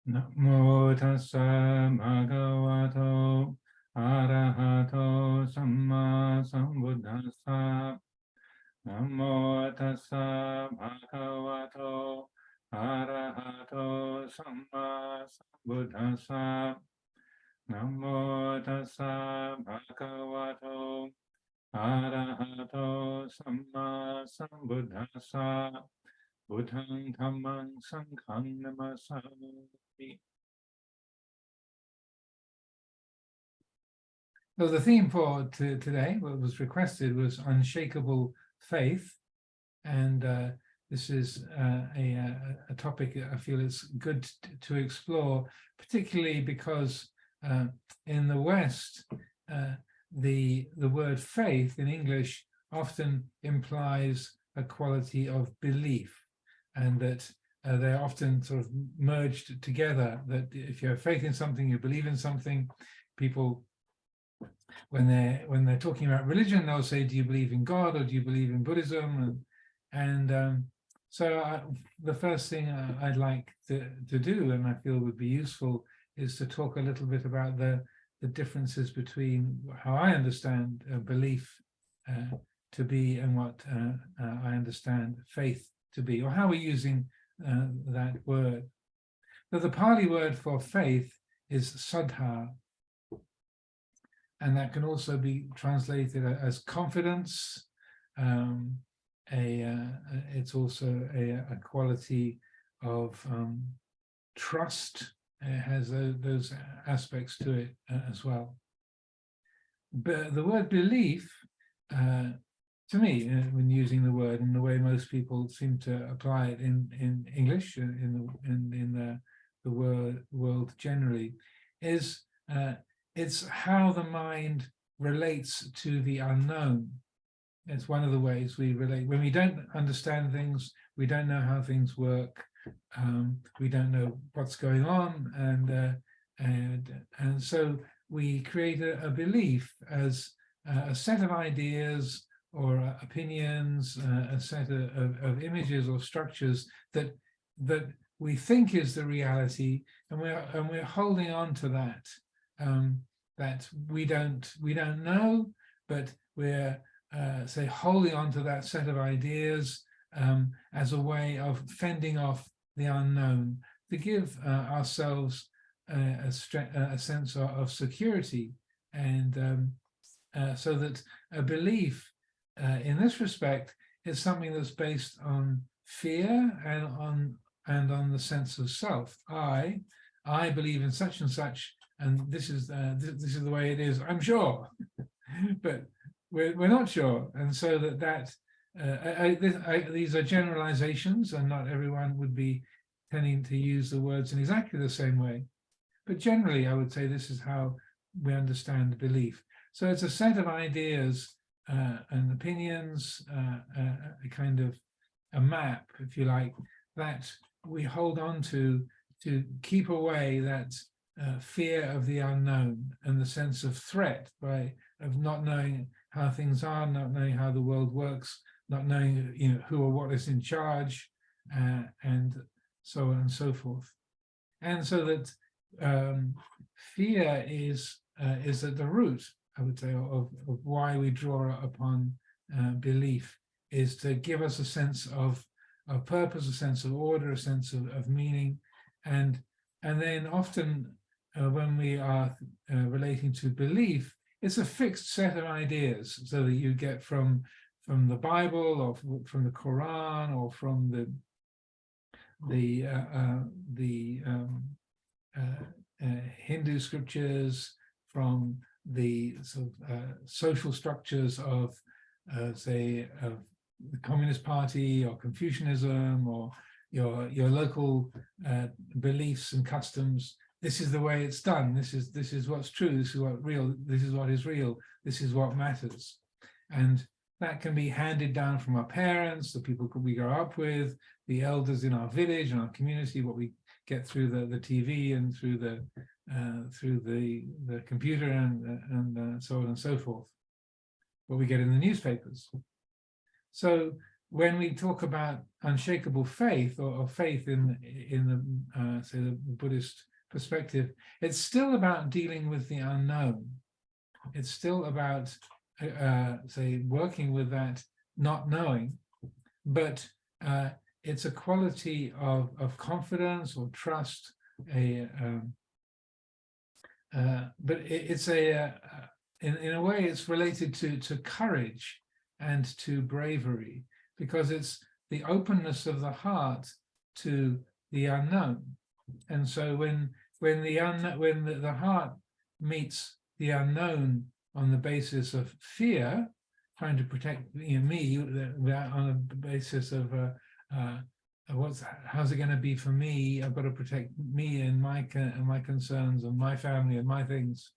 Namo tassa bhagavato arahato samma sambuddhassa. Namo tassa bhagavato arahato samma sambuddhassa. Namo tassa bhagavato arahato samma sambuddhassa. Buddhang dhammang sanghang namasami. So the theme for today, what was requested, was Unshakable Faith, and this is a topic I feel it's good to explore, particularly because in the West, the word faith in English often implies a quality of belief, and that they're often sort of merged together, that if you have faith in something, you believe in something. People, when they're talking about religion, they'll say, do you believe in God, or do you believe in Buddhism? So the first thing I'd like to do, and I feel would be useful, is to talk a little bit about the differences between how I understand belief to be and what I understand faith to be, or how we're using that word. So the Pali word for faith is saddha, and that can also be translated as confidence. It's also a quality of trust. It has those aspects to it as well. But the word belief, to me, when using the word and the way most people seem to apply it in English, in the world generally, is it's how the mind relates to the unknown. It's one of the ways we relate. When we don't understand things, we don't know how things work, we don't know what's going on, and so we create a belief as a set of ideas or opinions, a set of images or structures that we think is the reality, and we're holding on to that. That we don't know, but we're say holding on to that set of ideas as a way of fending off the unknown, to give ourselves a sense of security, and so that a belief in this respect is something that's based on fear and on the sense of self. I believe in such and such, and this is the way it is. I'm sure, but we're not sure, and so these are generalizations, and not everyone would be tending to use the words in exactly the same way. But generally, I would say this is how we understand belief. So it's a set of ideas and opinions, a kind of a map, if you like, that we hold on to keep away that fear of the unknown and the sense of threat of not knowing how things are, not knowing how the world works, not knowing who or what is in charge, and so on and so forth. And so that fear is at the root, I would say, of why we draw upon belief, is to give us a sense of purpose, a sense of order, a sense of meaning, and then often when we are relating to belief, it's a fixed set of ideas, so that you get from the Bible, or from the Quran, or from the Hindu scriptures, from the sort of social structures of, say, of the Communist Party or Confucianism, or your local beliefs and customs. This is the way it's done. This is what's true. This is what real. This is what is real. This is what matters, and that can be handed down from our parents, the people we grow up with, the elders in our village and our community, what we get through the TV and through the computer and so on and so forth, what we get in the newspapers. So when we talk about unshakable faith, or faith in the say the Buddhist perspective, it's still about dealing with the unknown. It's still about say working with that not knowing, but it's a quality of confidence or trust. But it's in a way it's related to courage and to bravery, because it's the openness of the heart to the unknown. And so when the heart meets the unknown on the basis of fear, trying to protect me, on a basis of how's it going to be for me? I've got to protect me and my concerns and my family and my things.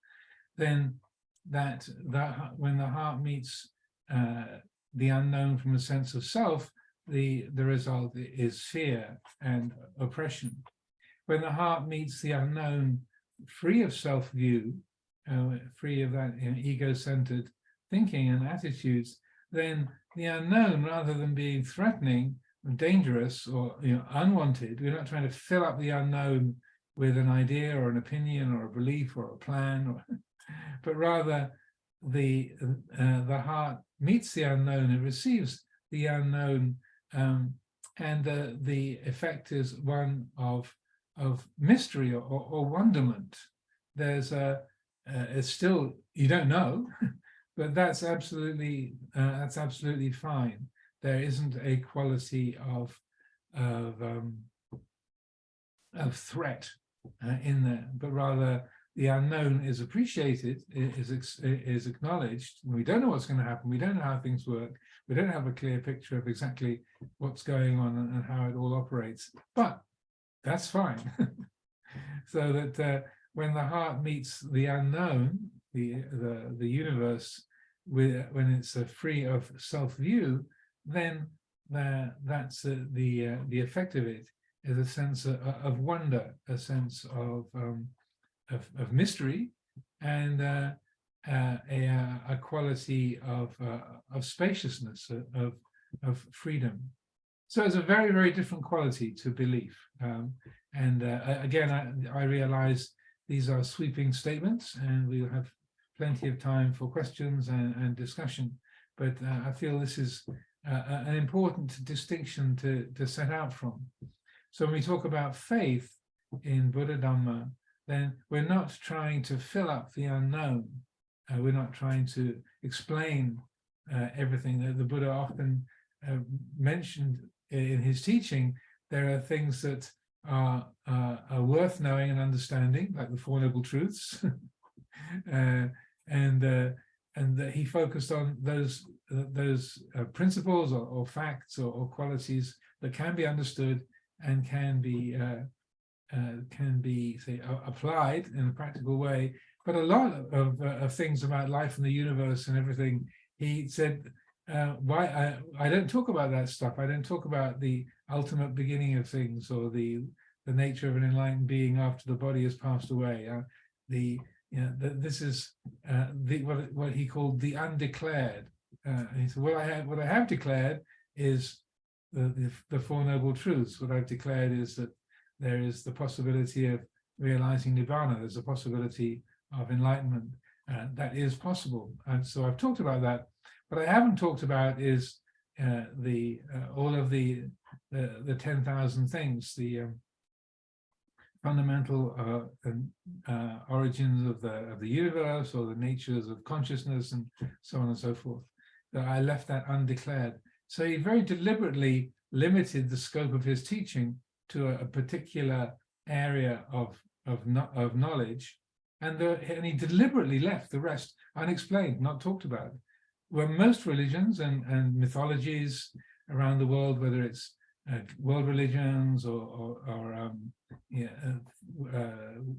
Then that when the heart meets the unknown from a sense of self, the result is fear and oppression. When the heart meets the unknown free of self-view, free of that ego-centered thinking and attitudes, then the unknown, rather than being threatening, dangerous, or unwanted, we're not trying to fill up the unknown with an idea or an opinion or a belief or a plan, but rather the heart meets the unknown and receives the unknown, and the effect is one of mystery or wonderment. There's it's still, you don't know, but that's absolutely fine. There isn't a quality of threat in there, but rather the unknown is appreciated, is acknowledged. We don't know what's going to happen. We don't know how things work. We don't have a clear picture of exactly what's going on and how it all operates. But that's fine. So that when the heart meets the unknown, the universe, when it's free of self-view, then that's the effect of it is a sense of wonder, a sense of mystery, and a quality of spaciousness, of freedom. So it's a very, very different quality to belief. Again, I realize these are sweeping statements, and we'll have plenty of time for questions and discussion. But I feel this is an important distinction to set out from. So when we talk about faith in Buddha Dhamma, then we're not trying to fill up the unknown. We're not trying to explain everything. The Buddha often mentioned in his teaching, there are things that are worth knowing and understanding, like the Four Noble Truths, and that he focused on those principles or facts or qualities that can be understood and can be say applied in a practical way. But a lot of things about life and the universe and everything, he said, why I don't talk about that stuff. I don't talk about the ultimate beginning of things or the nature of an enlightened being after the body has passed away. This is what he called the undeclared. He said, what I have declared is the Four Noble Truths. What I've declared is that there is the possibility of realizing nirvana. There's a possibility of enlightenment. That is possible. And so I've talked about that. What I haven't talked about is all of the 10,000 things, the fundamental origins of the universe, or the natures of consciousness, and so on and so forth. That I left that undeclared. So he very deliberately limited the scope of his teaching to a particular area of knowledge, and he deliberately left the rest unexplained, not talked about. Where most religions and mythologies around the world, whether it's world religions or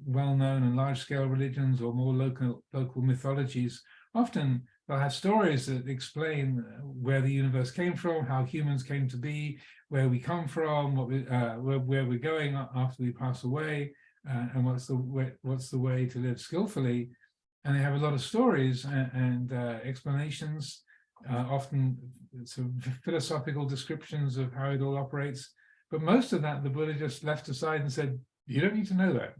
well-known and large-scale religions, or more local mythologies, often they'll have stories that explain where the universe came from, how humans came to be, where we come from, where we're going after we pass away, and what's the way to live skillfully. And they have a lot of stories and explanations, often some philosophical descriptions of how it all operates. But most of that, the Buddha just left aside and said, you don't need to know that.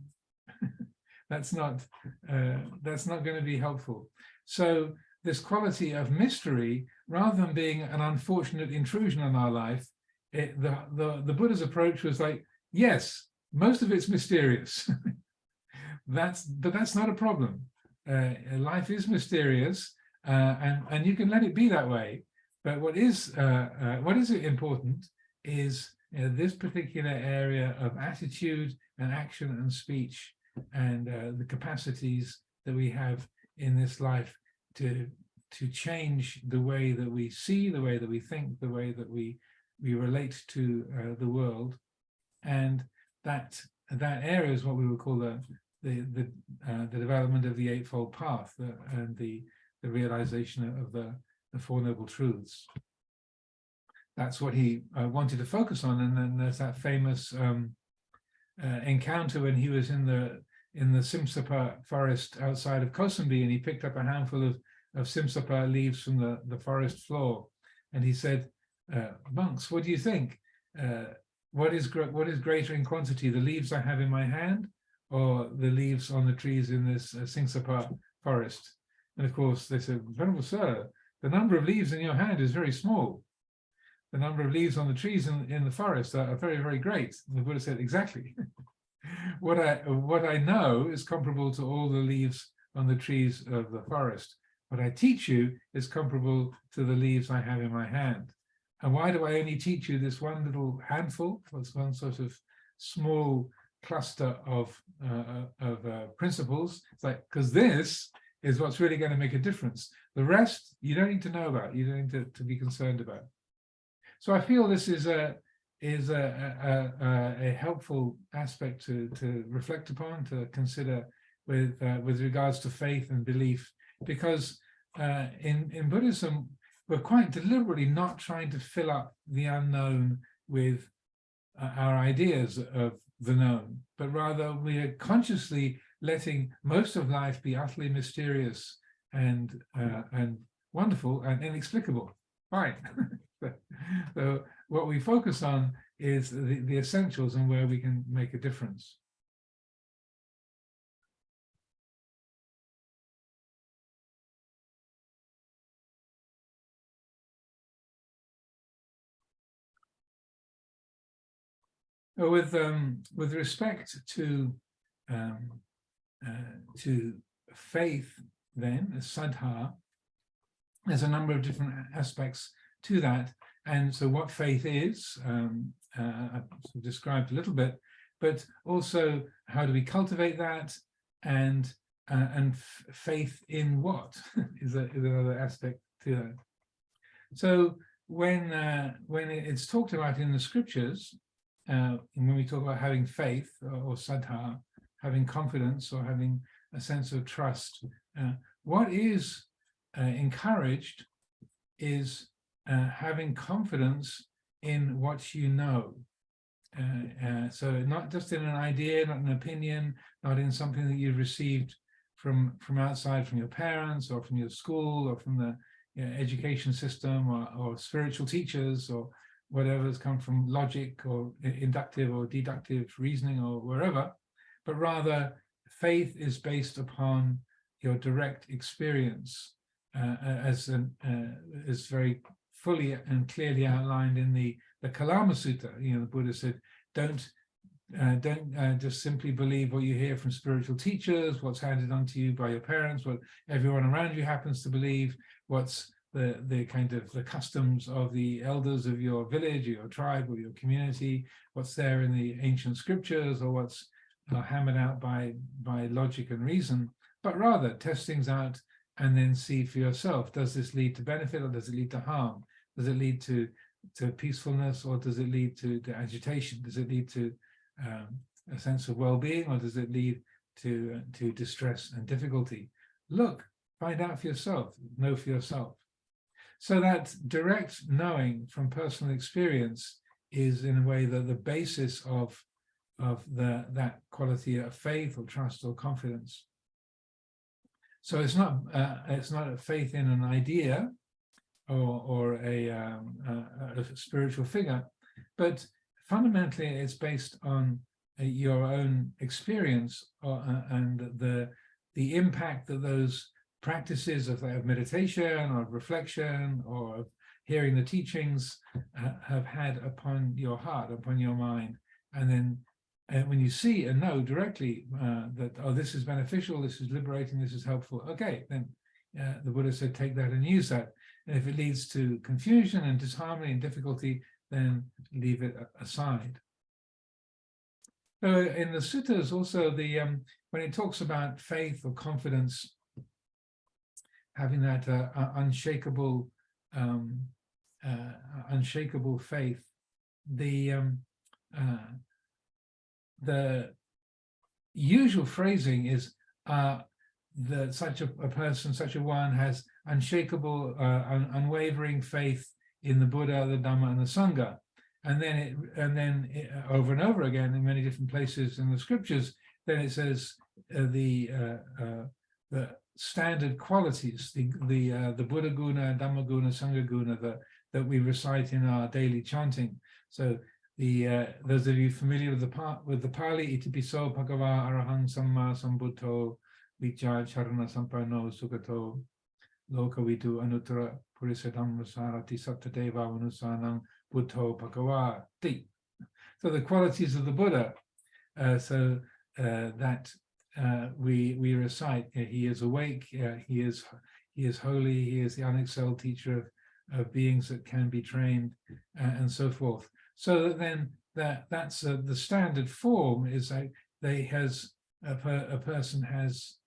That's not going to be helpful. So this quality of mystery, rather than being an unfortunate intrusion on our life, the Buddha's approach was like, yes, most of it's mysterious. But that's not a problem. Life is mysterious, and you can let it be that way. But what is important is this particular area of attitude and action and speech, and the capacities that we have in this life to change the way that we see, the way that we think, the way that we relate to the world. And that area is what we would call the development of the Eightfold Path, and the realization of the Four Noble Truths. That's what he wanted to focus on. And then there's that famous encounter when he was in the Simsapa forest outside of Kosambi, and he picked up a handful of Simsapa leaves from the forest floor, and he said, monks, what do you think? What is greater in quantity, the leaves I have in my hand, or the leaves on the trees in this Simsapa forest? And of course they said, Venerable Sir, the number of leaves in your hand is very small. The number of leaves on the trees in the forest are very, very great. And the Buddha said, exactly. What I know is comparable to all the leaves on the trees of the forest. What I teach you is comparable to the leaves I have in my hand. And why do I only teach you this one little handful, this one sort of small cluster of principles? It's like, because this is what's really going to make a difference. The rest, you don't need to know about, you don't need to be concerned about. So I feel this is a helpful aspect to reflect upon, to consider with regards to faith and belief, because in Buddhism, we're quite deliberately not trying to fill up the unknown with our ideas of the known, but rather we are consciously letting most of life be utterly mysterious and wonderful and inexplicable. Fine. So what we focus on is the essentials and where we can make a difference. With respect to faith, then, saddha, there's a number of different aspects to that. And so what faith is, I've described a little bit, but also how do we cultivate that, and faith in what is another aspect to that. So when it's talked about in the scriptures, when we talk about having faith or saddha, having confidence or having a sense of trust, what is encouraged is having confidence in what you know. So not just in an idea, not an opinion, not in something that you've received from outside, from your parents or from your school or from the education system or spiritual teachers or whatever has come from logic or inductive or deductive reasoning or wherever, but rather faith is based upon your direct experience, as very fully and clearly outlined in the Kalama Sutta. The Buddha said, don't just simply believe what you hear from spiritual teachers, what's handed on to you by your parents, what everyone around you happens to believe, what's the kind of the customs of the elders of your village or your tribe or your community, what's there in the ancient scriptures, or what's hammered out by logic and reason, but rather test things out and then see for yourself, does this lead to benefit or does it lead to harm? Does it lead to peacefulness or does it lead to agitation? Does it lead to a sense of well-being or does it lead to distress and difficulty? Look, find out for yourself, know for yourself. So that direct knowing from personal experience is in a way the basis of that quality of faith or trust or confidence. So it's not a faith in an idea, or a spiritual figure, but fundamentally it's based on your own experience and the impact that those practices of meditation or of reflection or of hearing the teachings have had upon your heart, upon your mind. And then when you see and know directly that, oh, this is beneficial, this is liberating, this is helpful, okay, then the Buddha said, take that and use that. And if it leads to confusion and disharmony and difficulty, then leave it aside. So in the suttas also, when it talks about faith or confidence, having that unshakable faith, the usual phrasing is that such a person, such a one, has unshakable, unwavering faith in the Buddha, the Dhamma, and the Sangha. And then over and over again in many different places in the scriptures, then it says the standard qualities, the Buddha guna, Dhamma guna, Sangha guna that we recite in our daily chanting. So those of you familiar with the Pali, iti piso bhagava arahang samma sambuddho vijja charana sampanno sugato lokavidu anuttara purisadhamma sarati sattadeva vanusanam buddho bhagavati. So the qualities of the Buddha, that we recite. He is awake, he is holy, he is the unexcelled teacher of beings that can be trained, and so forth. So that then that's the standard form is like a person has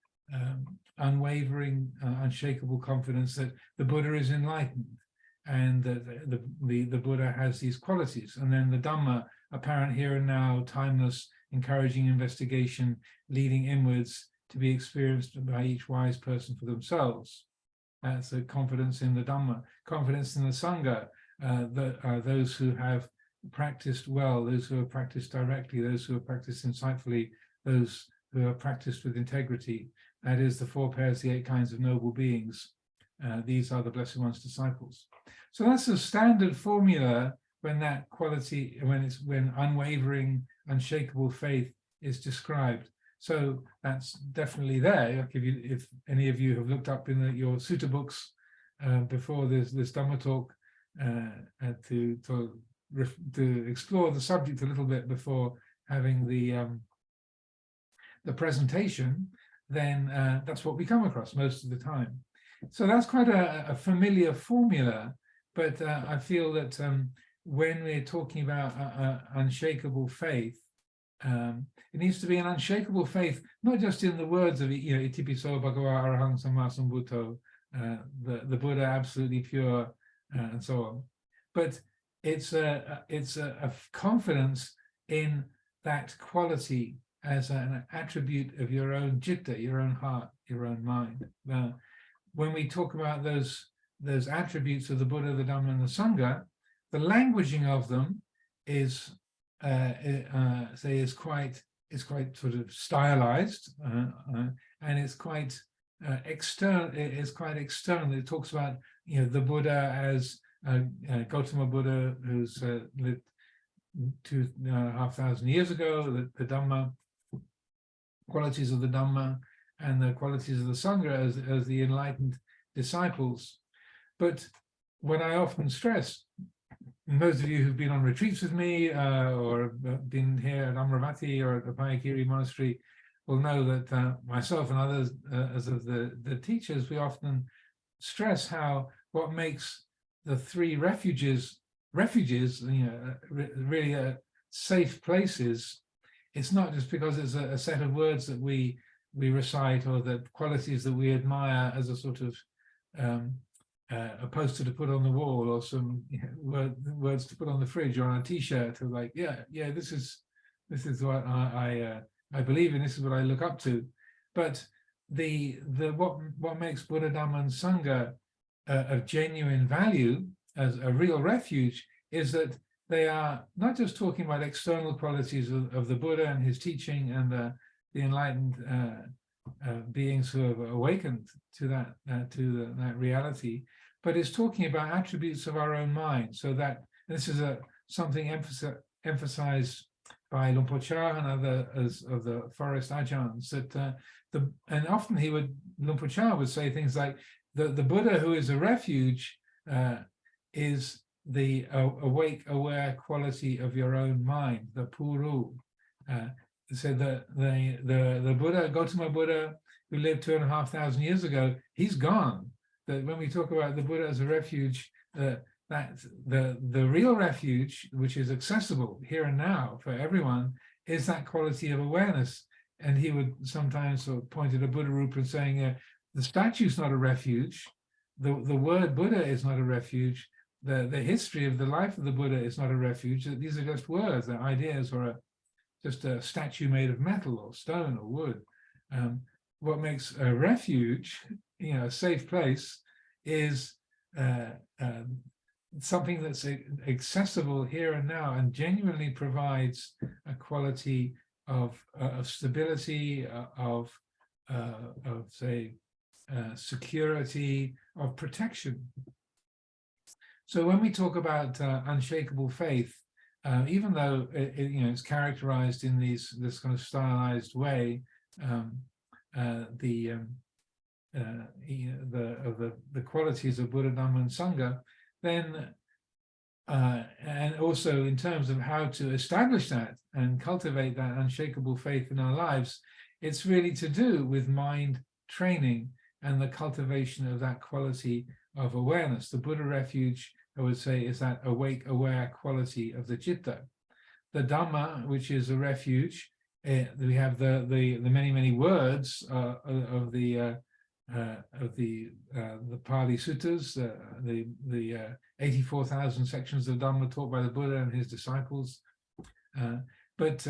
unwavering, unshakable confidence that the Buddha is enlightened, and that the Buddha has these qualities. And then the Dhamma, apparent here and now, timeless, encouraging investigation, leading inwards to be experienced by each wise person for themselves. That's a confidence in the Dhamma. Confidence in the Sangha, those who have practiced well, those who have practiced directly, those who have practiced insightfully, those who have practiced with integrity. That is the 4 pairs, the 8 kinds of noble beings. These are the Blessed One's disciples. So that's the standard formula when that quality, when unwavering, unshakable faith is described. So that's definitely there. Like if any of you have looked up in your sutta books before this Dhamma talk to explore the subject a little bit before having the presentation, then that's what we come across most of the time. So that's quite a familiar formula, but I feel that when we're talking about unshakable faith, it needs to be an unshakable faith, not just in the words of iti piso bhagava arahang samma sambuddho, the Buddha absolutely pure, and so on, but it's a confidence in that quality as an attribute of your own citta, your own heart, your own mind. When we talk about those attributes of the Buddha, the Dhamma, and the Sangha, the languaging of them is quite sort of stylized, and it's quite external. It's quite external. It talks about the Buddha as Gautama Buddha, who's lived 2,500 years ago. The Dhamma, qualities of the Dhamma, and the qualities of the Sangha as the enlightened disciples. But what I often stress, and those of you who've been on retreats with me or been here at Amaravati or at the Payakiri Monastery will know that myself and others, as of the teachers, we often stress how what makes the 3 refuges, really safe places. It's not just because it's a set of words that we recite, or the qualities that we admire as a sort of a poster to put on the wall, or some words to put on the fridge or on a T-shirt, or like, this is what I believe in, this is what I look up to. But what makes Buddha, Dhamma, and Sangha of genuine value as a real refuge is that they are not just talking about external qualities of the Buddha and his teaching and the enlightened beings who have awakened to that reality, but it's talking about attributes of our own mind. So that this is something emphasized by Luang Por Chah and others of the forest Ajahns, that and often Luang Por Chah would say things like the Buddha who is a refuge is the awake, aware quality of your own mind, the puru. So the Buddha, Gautama Buddha, who lived 2,500 years ago, he's gone. That when we talk about the Buddha as a refuge, that the real refuge, which is accessible here and now for everyone, is that quality of awareness. And he would sometimes sort of point at a Buddha Rupa and saying, the statue's not a refuge, the word Buddha is not a refuge, the history of the life of the Buddha is not a refuge. These are just words, they're ideas, or just a statue made of metal or stone or wood. What makes a refuge, a safe place, is something that's accessible here and now and genuinely provides a quality of stability, of say, security, of protection. So when we talk about unshakable faith, even though it's characterized in this kind of stylized way, the qualities of Buddha, Dhamma, and Sangha, then and also in terms of how to establish that and cultivate that unshakable faith in our lives, it's really to do with mind training and the cultivation of that quality of awareness. The Buddha refuge, I would say, is that awake, aware quality of the citta. The Dhamma, which is a refuge, we have the many, many words of the Pali Suttas, the 84,000 sections of Dhamma taught by the Buddha and his disciples. But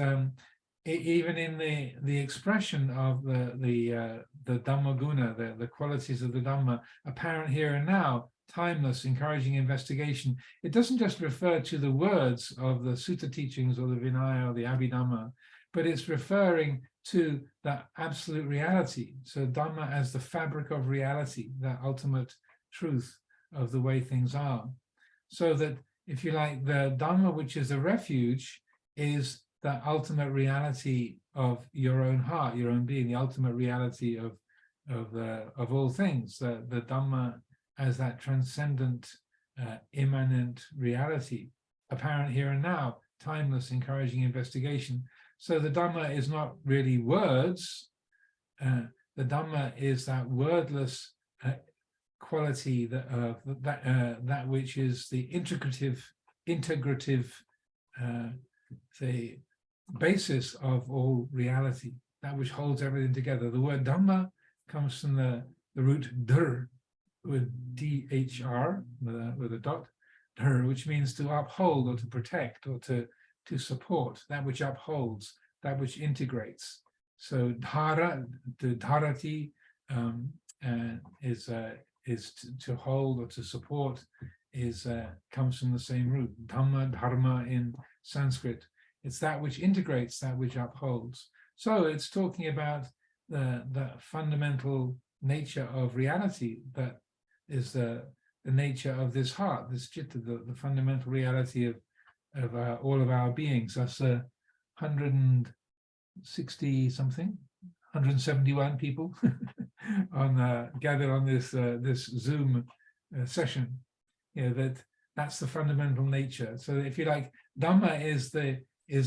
even in the expression of the Dhamma guna, the qualities of the Dhamma, apparent here and now, timeless, encouraging investigation, it doesn't just refer to the words of the sutta teachings or the Vinaya or the Abhidhamma, but it's referring to that absolute reality. So Dhamma as the fabric of reality, that ultimate truth of the way things are. So that, if you like, the Dhamma, which is a refuge, is that ultimate reality of your own heart, your own being, the ultimate reality of all things. The Dhamma as that transcendent, immanent reality, apparent here and now, timeless, encouraging investigation. So the Dhamma is not really words. The Dhamma is that wordless quality that which is the integrative, say, basis of all reality, that which holds everything together. The word Dhamma comes from the root dhr, with D-H-R, with a dot, dhr, which means to uphold or to protect or to support, that which upholds, that which integrates. So dhara, the dharati, is to hold or to support, comes from the same root. Dhamma, dharma in Sanskrit. It's that which integrates, that which upholds. So it's talking about the fundamental nature of reality, that is the nature of this heart, this citta, the fundamental reality of all of our beings. That's 160 something, 171 people gathered on this Zoom session. That's the fundamental nature. So if you like, Dhamma is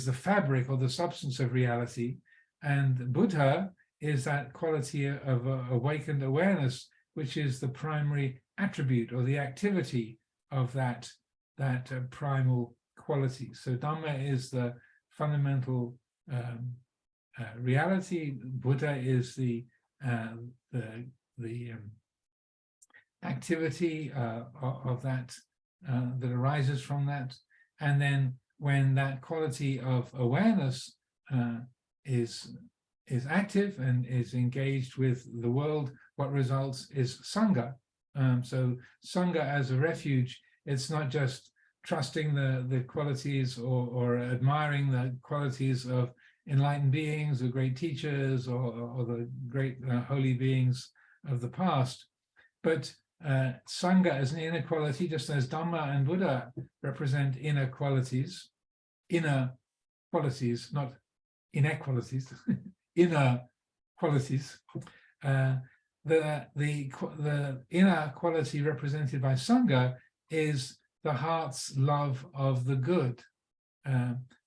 the fabric or the substance of reality, and Buddha is that quality of awakened awareness, which is the primary attribute or the activity of that primal quality. So Dhamma is the fundamental reality. Buddha is the activity of that that arises from that. And then when that quality of awareness is active and is engaged with the world, what results is Sangha. So Sangha as a refuge, it's not just trusting the qualities or admiring the qualities of enlightened beings or great teachers or the great holy beings of the past, but Sangha as an inner quality, just as Dhamma and Buddha represent inner qualities, not inequalities, inner qualities. The inner quality represented by Sangha is the heart's love of the good,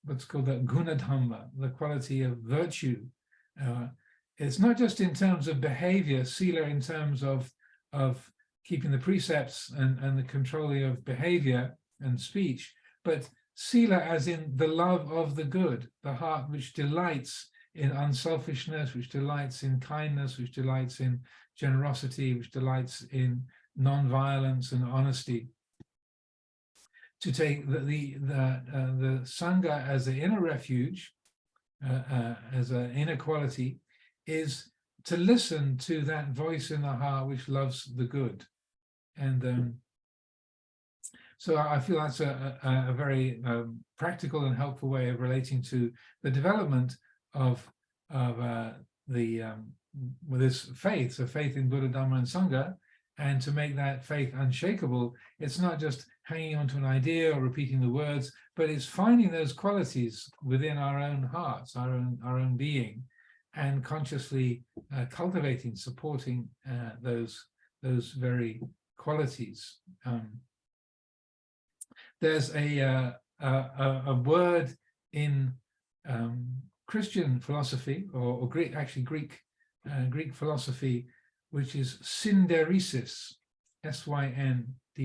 what's called the guna dhamma, the quality of virtue. It's not just in terms of behavior, sila in terms of keeping the precepts and the controlling of behavior and speech, but sila as in the love of the good, the heart which delights in unselfishness, which delights in kindness, which delights in generosity, which delights in non-violence and honesty. To take the Sangha as an inner refuge, as an inner quality, is to listen to that voice in the heart which loves the good. And so I feel that's a very practical and helpful way of relating to the development of this faith, so faith in Buddha, Dhamma, and Sangha, and to make that faith unshakable. It's not just hanging on to an idea or repeating the words, but it's finding those qualities within our own hearts, our own being, and consciously cultivating, supporting those very qualities. There's a word in Christian philosophy, or Greek philosophy, which is synderesis, synderesis,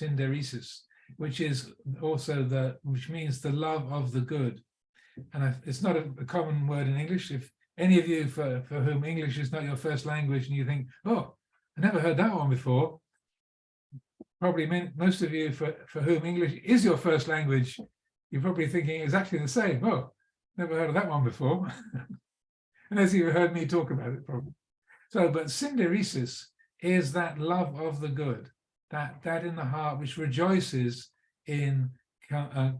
synderesis, which means the love of the good. And it's not a common word in English. If any of you for whom English is not your first language and you think, oh, I never heard that one before, probably most of you for whom English is your first language, you're probably thinking exactly the same. Oh, never heard of that one before. Unless you've heard me talk about it, probably. So, but synderesis is that love of the good, that in the heart which rejoices in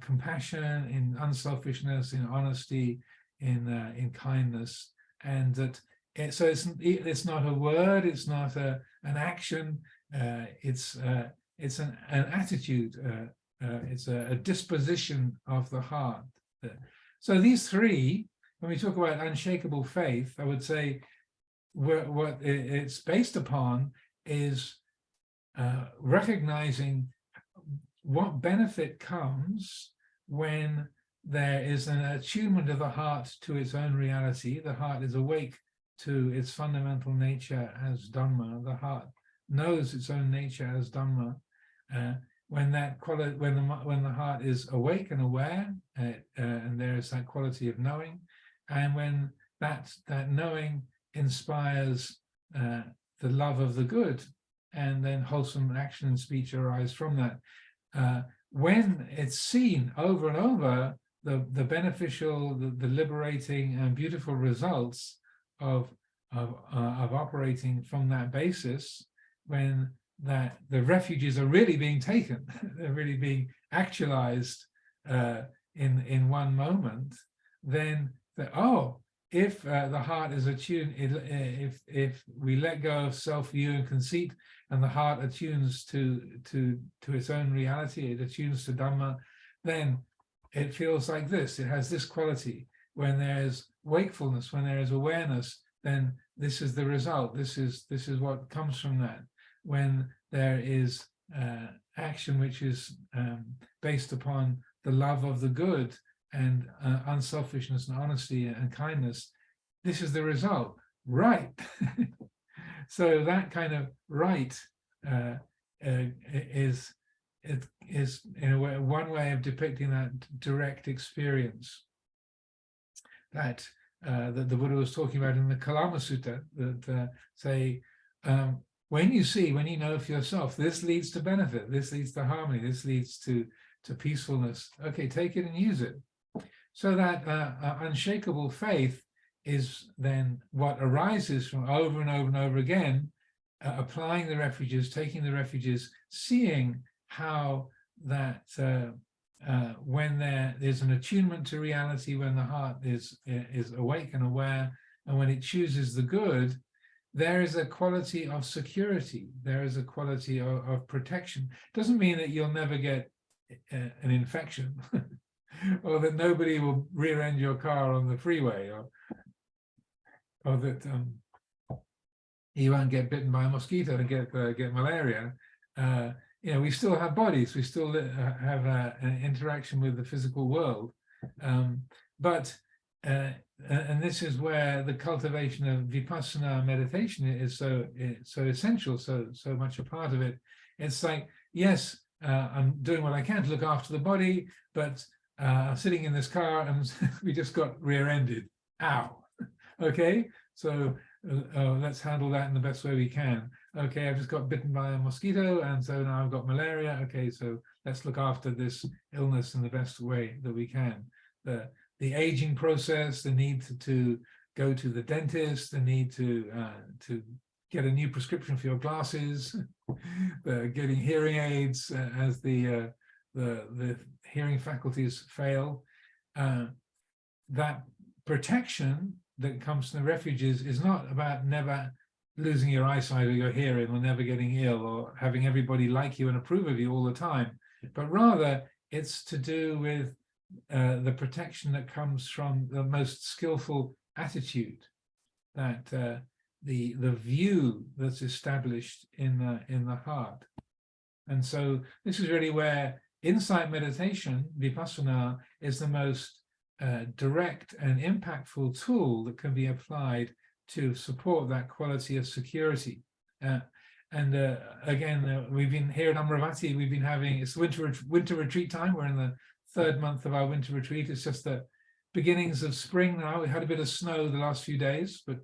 compassion, in unselfishness, in honesty, in kindness, and that it's not a word, it's not an action, it's an attitude, it's a disposition of the heart. So these three, when we talk about unshakable faith, I would say what it's based upon is recognizing what benefit comes when there is an attunement of the heart to its own reality. The heart is awake to its fundamental nature as Dhamma. The heart knows its own nature as Dhamma. When the heart is awake and aware, and there is that quality of knowing, and when that knowing inspires the love of the good, and then wholesome action and speech arise from that. When it's seen over and over, the beneficial, the liberating and beautiful results of operating from that basis, when the refuges are really being taken, they're really being actualized in one moment, then if the heart is attuned, if we let go of self-view and conceit, and the heart attunes to its own reality, it attunes to Dhamma, then it feels like this. It has this quality. When there's wakefulness, when there is awareness, then this is the result. This is what comes from that. When there is action which is based upon the love of the good and unselfishness and honesty and kindness, this is the result. Right. So that kind of right is in a way one way of depicting that direct experience that the Buddha was talking about in the Kalama Sutta, that say when you know for yourself, this leads to benefit, this leads to harmony, this leads to peacefulness. Okay, take it and use it. So that unshakable faith is then what arises from over and over and over again, applying the refuges, taking the refuges, seeing how that when there's an attunement to reality, when the heart is awake and aware, and when it chooses the good, there is a quality of security. There is a quality of protection. Doesn't mean that you'll never get an infection or that nobody will rear-end your car on the freeway, or that you won't get bitten by a mosquito and get malaria. We still have bodies. We still have an interaction with the physical world. And this is where the cultivation of vipassana meditation is so essential, so much a part of it. It's like, yes, I'm doing what I can to look after the body, but I'm sitting in this car and we just got rear-ended. Ow. Okay, so let's handle that in the best way we can. Okay, I've just got bitten by a mosquito, and so now I've got malaria. Okay, so let's look after this illness in the best way that we can. The aging process, the need to go to the dentist, the need to get a new prescription for your glasses, getting hearing aids as the hearing faculties fail. That protection that comes from the refuges is not about never losing your eyesight or your hearing, or never getting ill, or having everybody like you and approve of you all the time, but rather it's to do with the protection that comes from the most skillful attitude, that the view that's established in the heart. And so this is really where insight meditation, vipassana, is the most direct and impactful tool that can be applied to support that quality of security. Again, we've been here at Amaravati, we've been having, it's winter retreat time. We're in the third month of our winter retreat. It's just the beginnings of spring now. We had a bit of snow the last few days, but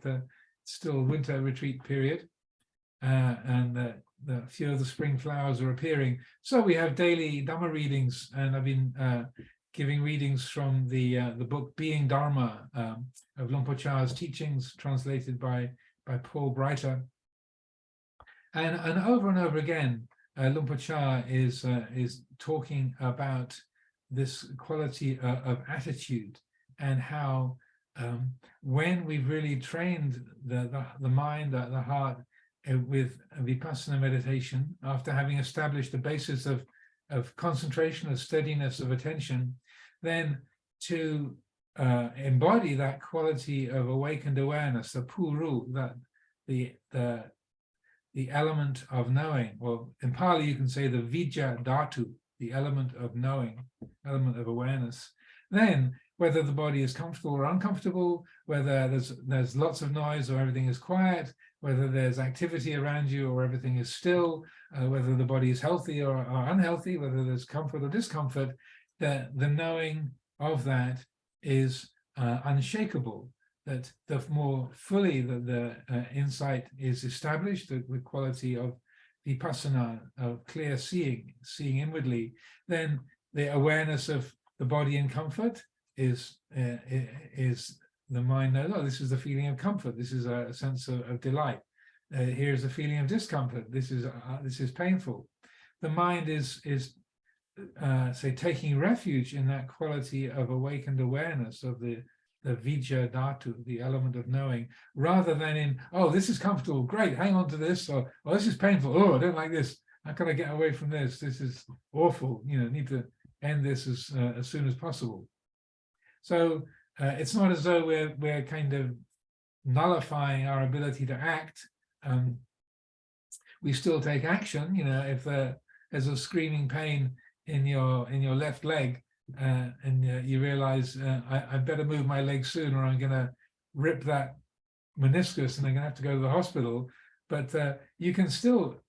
still winter retreat period. And a few of the spring flowers are appearing. So we have daily Dhamma readings, and I've been giving readings from the book Being Dharma of Luang Por Chah's teachings, translated by Paul Breiter. And over again, Luang Por Chah is talking about this quality of attitude, and how when we've really trained the mind, the heart with vipassana meditation, after having established the basis of concentration, of steadiness, of attention, then to embody that quality of awakened awareness, the puru, that the element of knowing, or in Pali you can say the vijja dhatu, the element of knowing, element of awareness. Then whether the body is comfortable or uncomfortable, whether there's lots of noise or everything is quiet, whether there's activity around you or everything is still, whether the body is healthy or unhealthy, whether there's comfort or discomfort, the knowing of that is unshakable. That the more fully the insight is established, the quality of vipassana, of clear seeing inwardly, then the awareness of the body in comfort is the mind knows, oh, this is the feeling of comfort, this is a sense of delight. Here's a feeling of discomfort, this is painful. The mind is say taking refuge in that quality of awakened awareness of the vijja dhatu, the element of knowing, rather than in, oh, this is comfortable, great, hang on to this, or oh, this is painful, oh, I don't like this, how can I get away from this is awful, need to end this as soon as possible. So it's not as though we're kind of nullifying our ability to act. We still take action. If there's a screaming pain in your left leg, and you realize I better move my leg soon, or I'm going to rip that meniscus and I'm going to have to go to the hospital. But you can still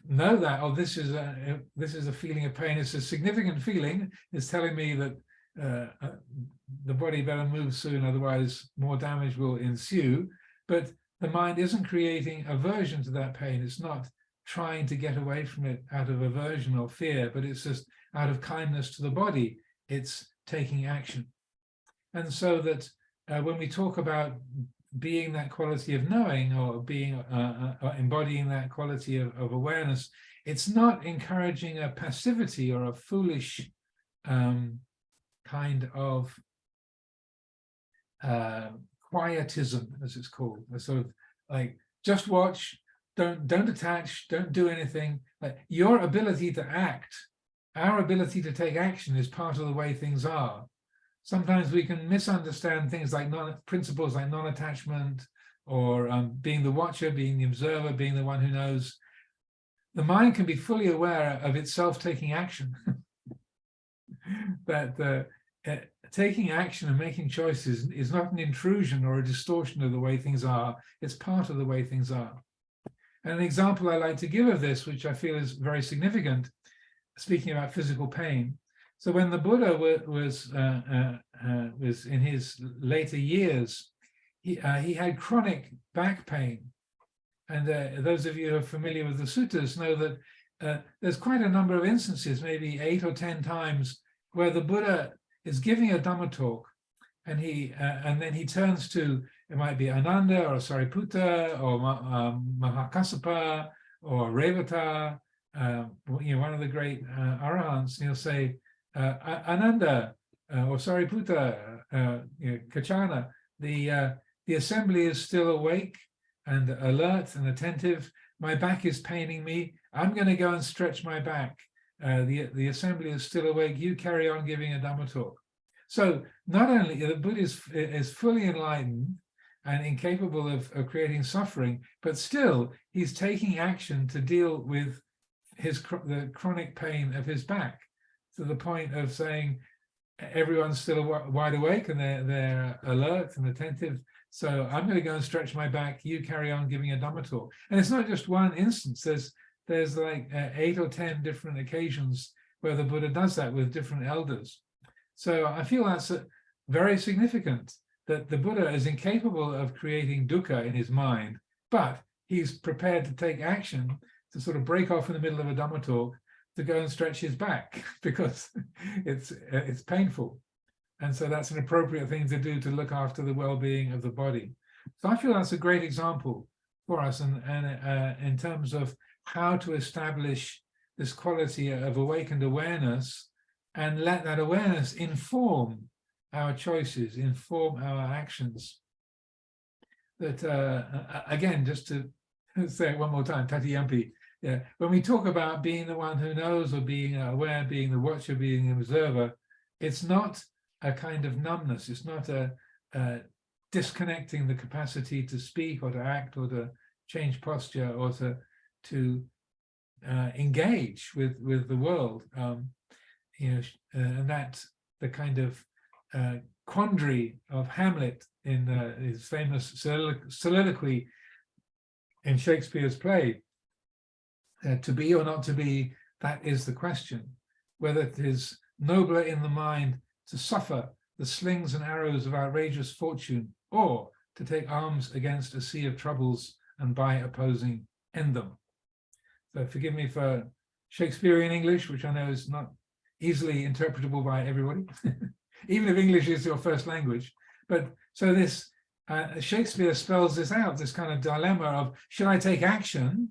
know that, oh, this is a feeling of pain. It's a significant feeling. It's telling me that the body better move soon, otherwise more damage will ensue. But the mind isn't creating aversion to that pain. It's not trying to get away from it out of aversion or fear, but it's just out of kindness to the body, it's taking action. And so that when we talk about being that quality of knowing, or being embodying that quality of awareness, it's not encouraging a passivity or a foolish kind of quietism, as it's called, a sort of like just watch, don't attach, don't do anything. Like, your ability to act, our ability to take action is part of the way things are. Sometimes we can misunderstand things like principles like non-attachment, or being the watcher, being the observer, being the one who knows. The mind can be fully aware of itself taking action. That taking action and making choices is not an intrusion or a distortion of the way things are. It's part of the way things are. And an example I like to give of this, which I feel is very significant, speaking about physical pain. So when the Buddha was in his later years, he had chronic back pain. And those of you who are familiar with the suttas know that there's quite a number of instances, maybe 8 or 10 times, where the Buddha is giving a Dhamma talk, and then he turns to, it might be Ananda or Sariputta or Mahakassapa or Revata, one of the great arahants, and he'll say, Ananda or Sariputta, Kachana, the assembly is still awake and alert and attentive. My back is paining me. I'm going to go and stretch my back. The assembly is still awake. You carry on giving a Dhamma talk. So not only the Buddha is fully enlightened and incapable of creating suffering, but still he's taking action to deal with the chronic pain of his back, to the point of saying everyone's still wide awake and they're alert and attentive. So I'm going to go and stretch my back. You carry on giving a Dhamma talk. And it's not just one instance. There's like 8 or 10 different occasions where the Buddha does that with different elders. So I feel that's very significant, that the Buddha is incapable of creating dukkha in his mind, but he's prepared to take action to sort of break off in the middle of a Dhamma talk to go and stretch his back because it's painful. And so that's an appropriate thing to do to look after the well-being of the body. So I feel that's a great example for us, and in terms of how to establish this quality of awakened awareness and let that awareness inform our choices, inform our actions. That, again, just to say it one more time, Tatiyampi, yeah, when we talk about being the one who knows, or being aware, being the watcher, being the observer, it's not a kind of numbness. It's not a disconnecting the capacity to speak or to act or to change posture or to engage with the world. And that's the kind of quandary of Hamlet in his famous soliloquy in Shakespeare's play. To be or not to be, that is the question. Whether it is nobler in the mind to suffer the slings and arrows of outrageous fortune, or to take arms against a sea of troubles and by opposing end them. So forgive me for Shakespearean English, which I know is not easily interpretable by everybody, even if English is your first language. But so this Shakespeare spells this out, this kind of dilemma of, should I take action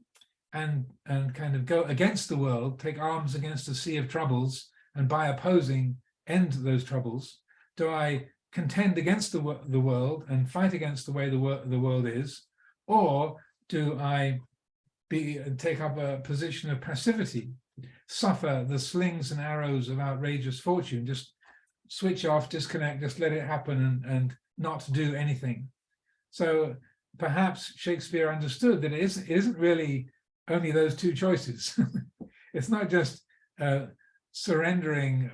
and kind of go against the world, take arms against a sea of troubles, and by opposing end those troubles? Do I contend against the world and fight against the way the world is, or do I take up a position of passivity, suffer the slings and arrows of outrageous fortune, just switch off, disconnect, just let it happen and not do anything? So perhaps Shakespeare understood that it isn't really only those two choices. It's not just surrendering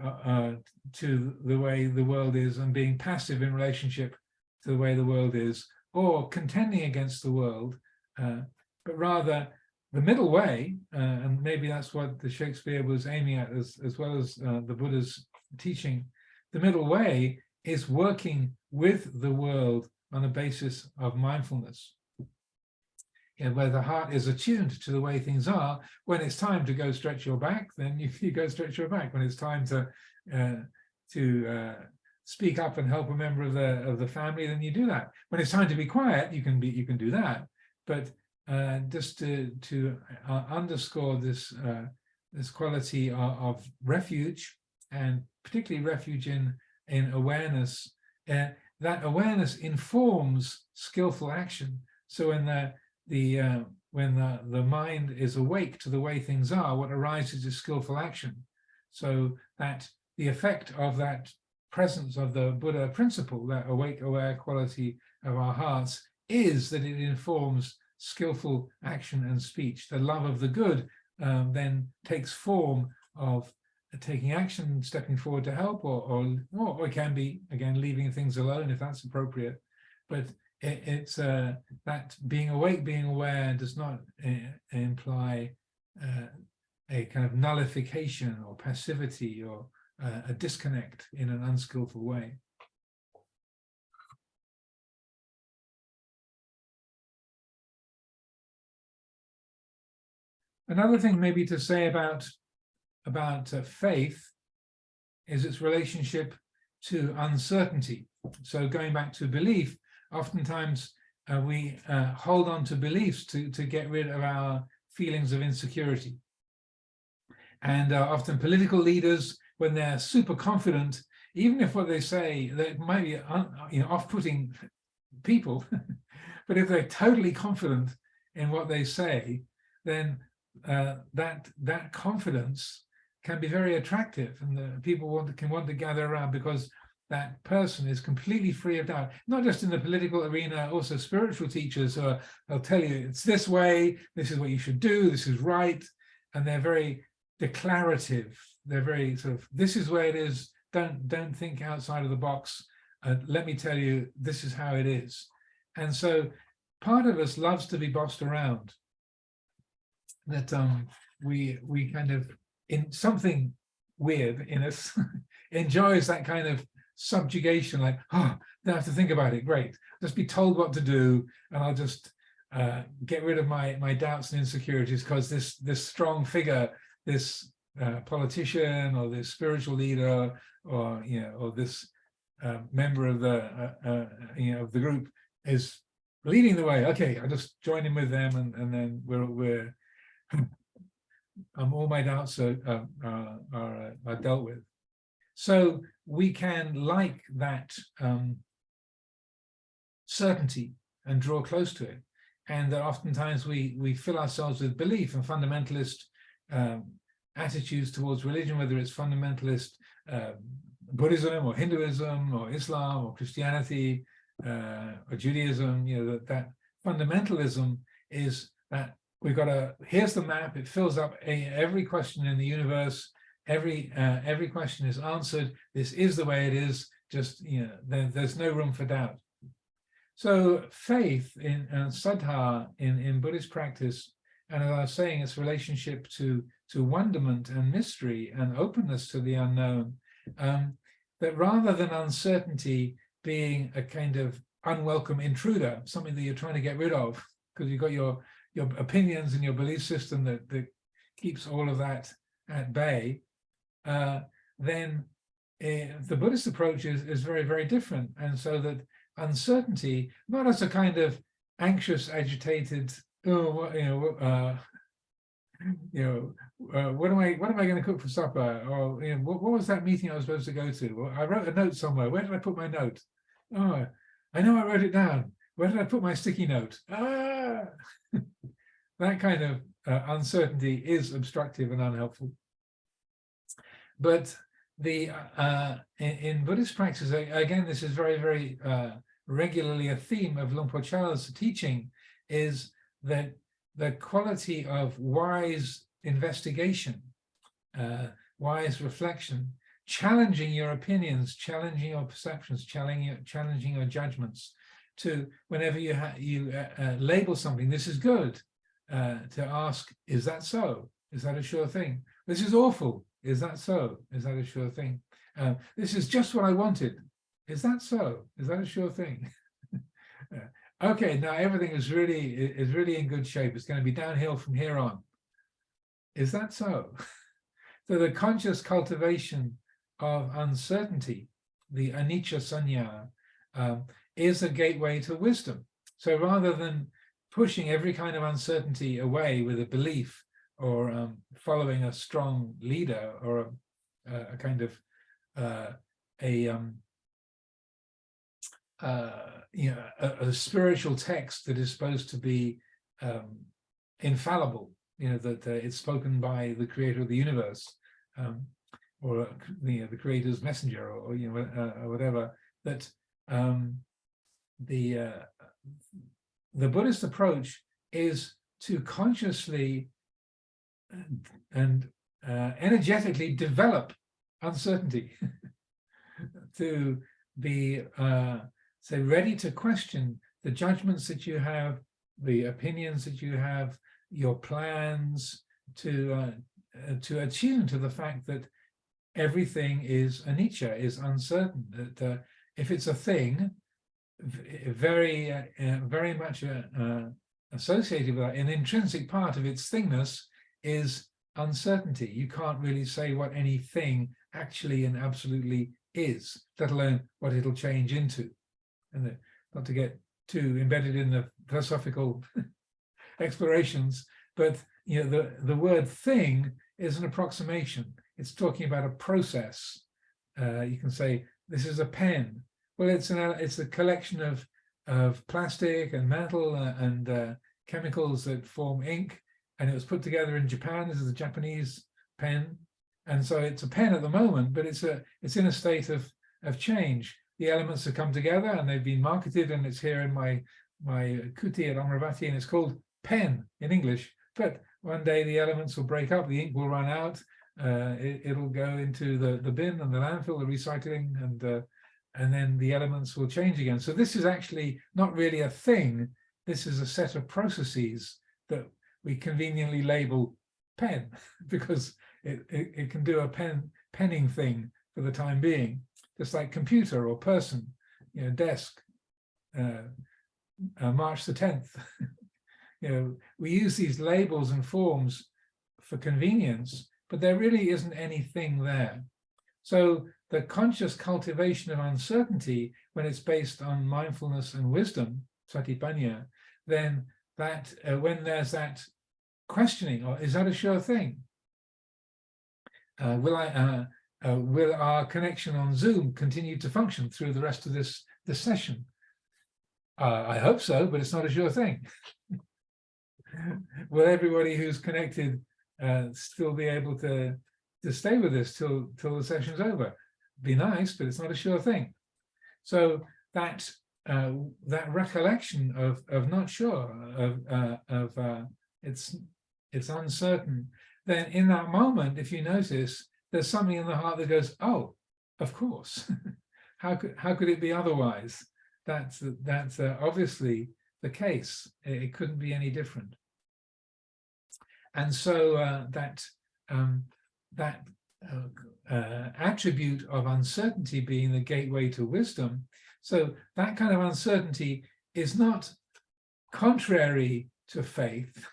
to the way the world is and being passive in relationship to the way the world is, or contending against the world, but rather the middle way, and maybe that's what the Shakespeare was aiming at as well as the Buddha's teaching. The middle way is working with the world on a basis of mindfulness. Where the heart is attuned to the way things are. When it's time to go stretch your back, then you go stretch your back. When it's time to speak up and help a member of the family, then you do that. When it's time to be quiet, you can do that. But just to underscore this quality of refuge, and particularly refuge in awareness, that awareness informs skillful action. So when when the mind is awake to the way things are, what arises is skillful action. So that the effect of that presence of the Buddha principle, that awake, aware quality of our hearts, is that it informs skillful action and speech. The love of the good then takes form of taking action, stepping forward to help, or it can be, again, leaving things alone if that's appropriate. But it's that being awake, being aware does not imply a kind of nullification or passivity or a disconnect in an unskillful way. Another thing maybe to say about faith is its relationship to uncertainty. So going back to belief, oftentimes we hold on to beliefs to get rid of our feelings of insecurity. And often political leaders, when they're super confident, even if what they say that might be off-putting people, but if they're totally confident in what they say, then that confidence can be very attractive, and the people can want to gather around because that person is completely free of doubt. Not just in the political arena, also spiritual teachers they'll tell you it's this way, this is what you should do, this is right, and they're very declarative. They're very sort of, this is where it is. Don't think outside of the box. Let me tell you, this is how it is. And so part of us loves to be bossed around. That we kind of, in something weird in us, enjoys that kind of subjugation, like, oh, don't have to think about it, great. Just be told what to do, and I'll just get rid of my doubts and insecurities because this strong figure, this politician or this spiritual leader or this member of the group is leading the way. Okay, I'll just join in with them, and then we're all my doubts are dealt with. So we can like that certainty and draw close to it, and that oftentimes we fill ourselves with belief and fundamentalist attitudes towards religion, whether it's fundamentalist Buddhism or Hinduism or Islam or Christianity or Judaism. That fundamentalism is that we've got here's the map, it fills up every question in the universe, every question is answered, this is the way it is, just there's no room for doubt. So faith in saddha in Buddhist practice, and as I was saying, its relationship to wonderment and mystery and openness to the unknown, that rather than uncertainty being a kind of unwelcome intruder, something that you're trying to get rid of because you've got your opinions and your belief system that keeps all of that at bay, then the Buddhist approach is very, very different. And so that uncertainty, not as a kind of anxious, agitated, what am I going to cook for supper? Or what was that meeting I was supposed to go to? Well, I wrote a note somewhere. Where did I put my note? Oh, I know I wrote it down. Where did I put my sticky note? That kind of uncertainty is obstructive and unhelpful. But in Buddhist practice, again, this is very, very regularly a theme of Luang Por Chah's teaching, is that the quality of wise investigation, wise reflection, challenging your opinions, challenging your perceptions, challenging your judgments, to whenever you label something, this is good, to ask, is that so? Is that a sure thing? This is awful. Is that so? Is that a sure thing? This is just what I wanted. Is that so? Is that a sure thing? Okay, now everything is really in good shape. It's going to be downhill from here on. Is that so? So the conscious cultivation of uncertainty, the anicca sanya, is a gateway to wisdom. So rather than pushing every kind of uncertainty away with a belief or following a strong leader or a kind of a spiritual text that is supposed to be infallible, that it's spoken by the creator of the universe, or the creator's messenger, or or whatever. That the Buddhist approach is to consciously and energetically develop uncertainty, to be say ready to question the judgments that you have, the opinions that you have, your plans, to attune to the fact that everything is anicca, is uncertain. That if it's a thing, very much associated with that, an intrinsic part of its thingness is uncertainty. You can't really say what anything actually and absolutely is, let alone what it'll change into. And not to get too embedded in the philosophical explorations, but the word thing is an approximation. It's talking about a process. You can say this is a pen. Well, it's a collection of plastic and metal and chemicals that form ink, and it was put together in Japan. This is a Japanese pen, and so it's a pen at the moment, but it's in a state of change. The elements have come together and they've been marketed, and it's here in my kuti at Amaravati, and it's called pen in English. But one day the elements will break up, the ink will run out, it'll go into the bin and the landfill, the recycling, and then the elements will change again. So this is actually not really a thing. This is a set of processes that we conveniently label pen, because it can do a penning thing for the time being, just like computer or person, desk, March the 10th. We use these labels and forms for convenience, but there really isn't anything there. So the conscious cultivation of uncertainty, when it's based on mindfulness and wisdom, satipanya, then that when there's that questioning, or is that a sure thing? Will our connection on Zoom continue to function through the rest of this session? I hope so, but it's not a sure thing. Will everybody who's connected still be able to stay with us till the session's over? Be nice, but it's not a sure thing. So that recollection of not sure, of it's uncertain, then in that moment, if you notice, there's something in the heart that goes, oh, of course. How could it be otherwise? That's obviously the case. It couldn't be any different. And so that attribute of uncertainty being the gateway to wisdom, so that kind of uncertainty is not contrary to faith.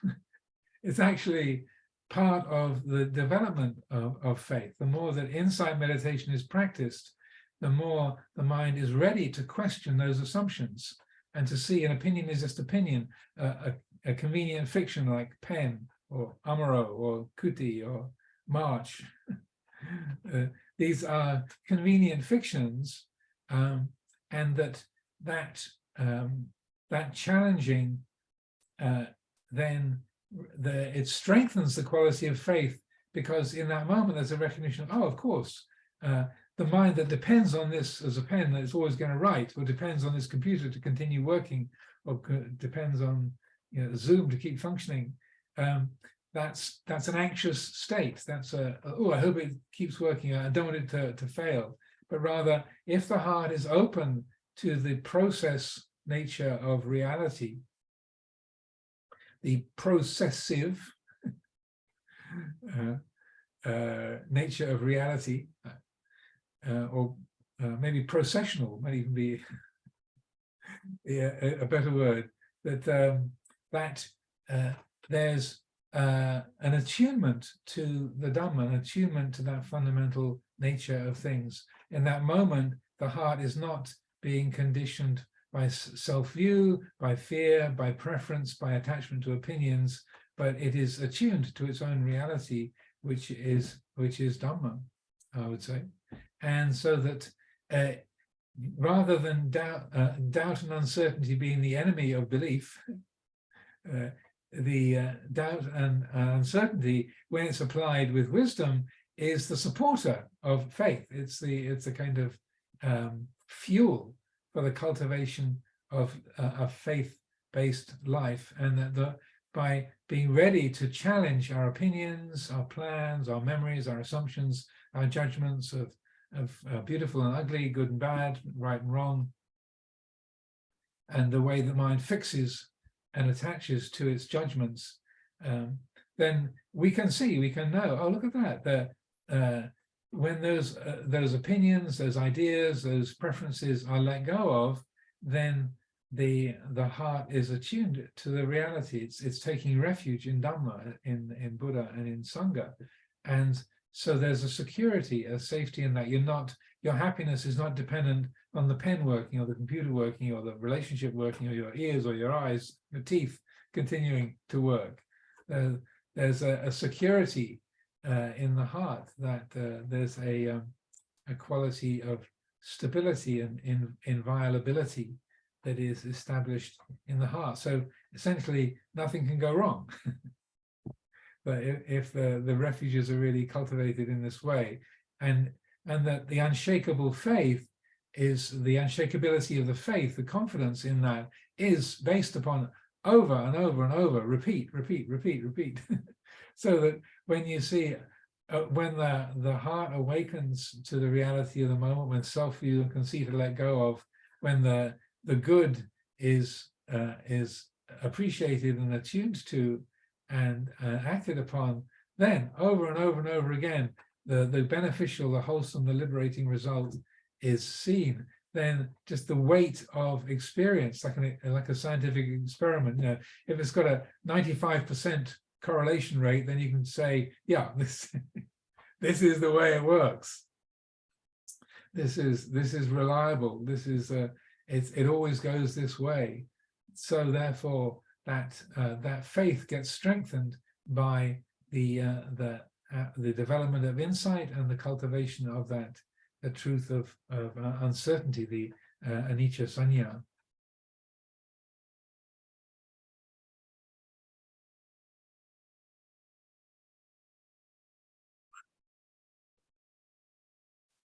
It's actually part of the development of faith. The more that insight meditation is practiced, the more the mind is ready to question those assumptions and to see an opinion is just opinion, a convenient fiction like pen or Amaro or kuti or March. These are convenient fictions, and that challenging then it strengthens the quality of faith, because in that moment there's a recognition of, oh, of course, the mind that depends on this as a pen that it's always going to write, or depends on this computer to continue working, or depends on Zoom to keep functioning, that's an anxious state. That's I hope it keeps working, I don't want it to fail. But rather, if the heart is open to the process nature of reality, the processive nature of reality, or maybe processional might even be a better word, that there's an attunement to the Dhamma, an attunement to that fundamental nature of things. In that moment, the heart is not being conditioned by self-view, by fear, by preference, by attachment to opinions, but it is attuned to its own reality, which is Dhamma, I would say. And so that rather than doubt and uncertainty being the enemy of belief, doubt and uncertainty, when it's applied with wisdom, is the supporter of faith. It's the kind of fuel for the cultivation of a faith-based life, and that by being ready to challenge our opinions, our plans, our memories, our assumptions, our judgments of beautiful and ugly, good and bad, right and wrong, and the way the mind fixes and attaches to its judgments, then we can know, oh, look at that, when those opinions, those ideas, those preferences are let go of, then the heart is attuned to the reality. It's taking refuge in Dhamma, in Buddha and in Sangha. And so there's a security, a safety in that. Your happiness is not dependent on the pen working or the computer working or the relationship working or your ears or your eyes, your teeth continuing to work. There's a security in the heart, that there's a quality of stability and inviolability that is established in the heart. So essentially, nothing can go wrong. But if the refuges are really cultivated in this way, and that the unshakable faith is the unshakability of the faith, the confidence in that is based upon over and over and over, repeat. So that when you see, when the heart awakens to the reality of the moment, when self-view and conceit are let go of, when the good is appreciated and attuned to and acted upon, then over and over and over again, the beneficial, the wholesome, the liberating result is seen. Then just the weight of experience, like a scientific experiment, if it's got a 95% correlation rate, then you can say, yeah, this is the way it works. This is reliable. This is it always goes this way. So therefore, that faith gets strengthened by the development of insight and the cultivation of the truth of uncertainty, the anicca sanya.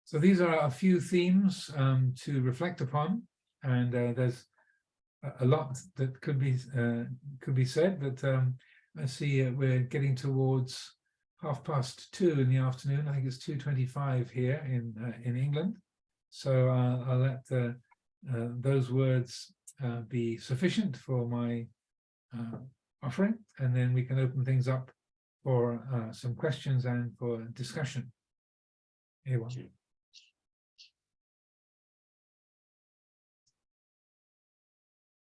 So these are a few themes to reflect upon, and there's a lot that could be said, but I see we're getting towards 2:30 in the afternoon. I think it's 2:25 here in England. So I'll let those words be sufficient for my offering, and then we can open things up for some questions and for discussion. Anyone?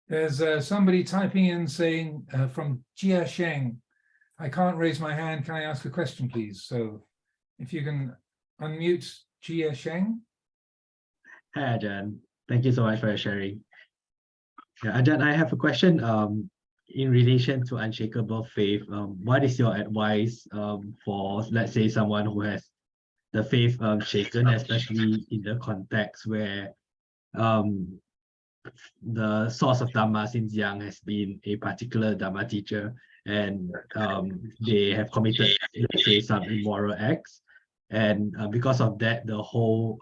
There's somebody typing in saying from Jia Sheng, I can't raise my hand. Can I ask a question, please? So if you can unmute Jia Sheng. Hi, Ajahn. Thank you so much for your sharing. Yeah, Ajahn, I have a question in relation to Unshakable Faith. What is your advice for, let's say, someone who has the faith shaken, especially in the context where the source of Dhamma since young has been a particular Dhamma teacher, and they have committed, let's say, some immoral acts, and because of that, the whole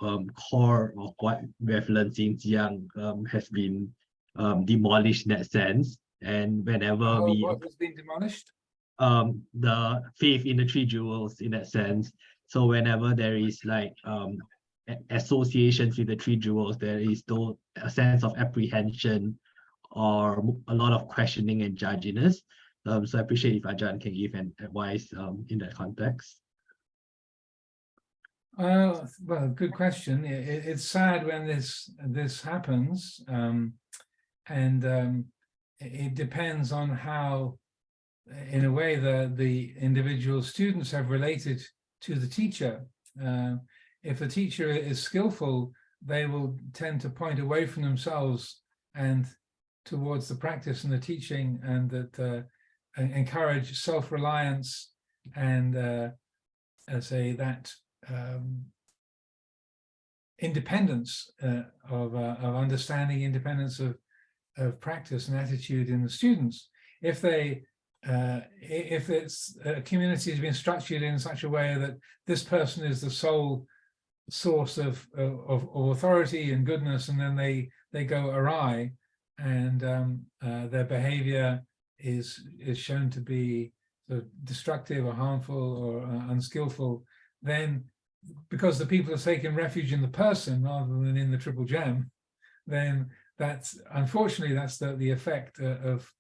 core of what we have learned since young has been demolished in that sense. And whenever what has been demolished? The faith in the three jewels in that sense. So whenever there is like associations with the three jewels, there is still a sense of apprehension or a lot of questioning and judginess. So I appreciate if Ajahn can give an advice in that context. Well, good question. It's sad when this happens, and it depends on how, in a way, the individual students have related to the teacher. If the teacher is skillful, they will tend to point away from themselves and towards the practice and the teaching, and that encourage self-reliance and say that independence of understanding, independence of practice and attitude in the students. If they if it's a community has been structured in such a way that this person is the sole source of authority and goodness, and then they go awry, and their behavior is shown to be sort of destructive or harmful or unskillful, then because the people have taken refuge in the person rather than in the triple gem, then that's unfortunately the effect of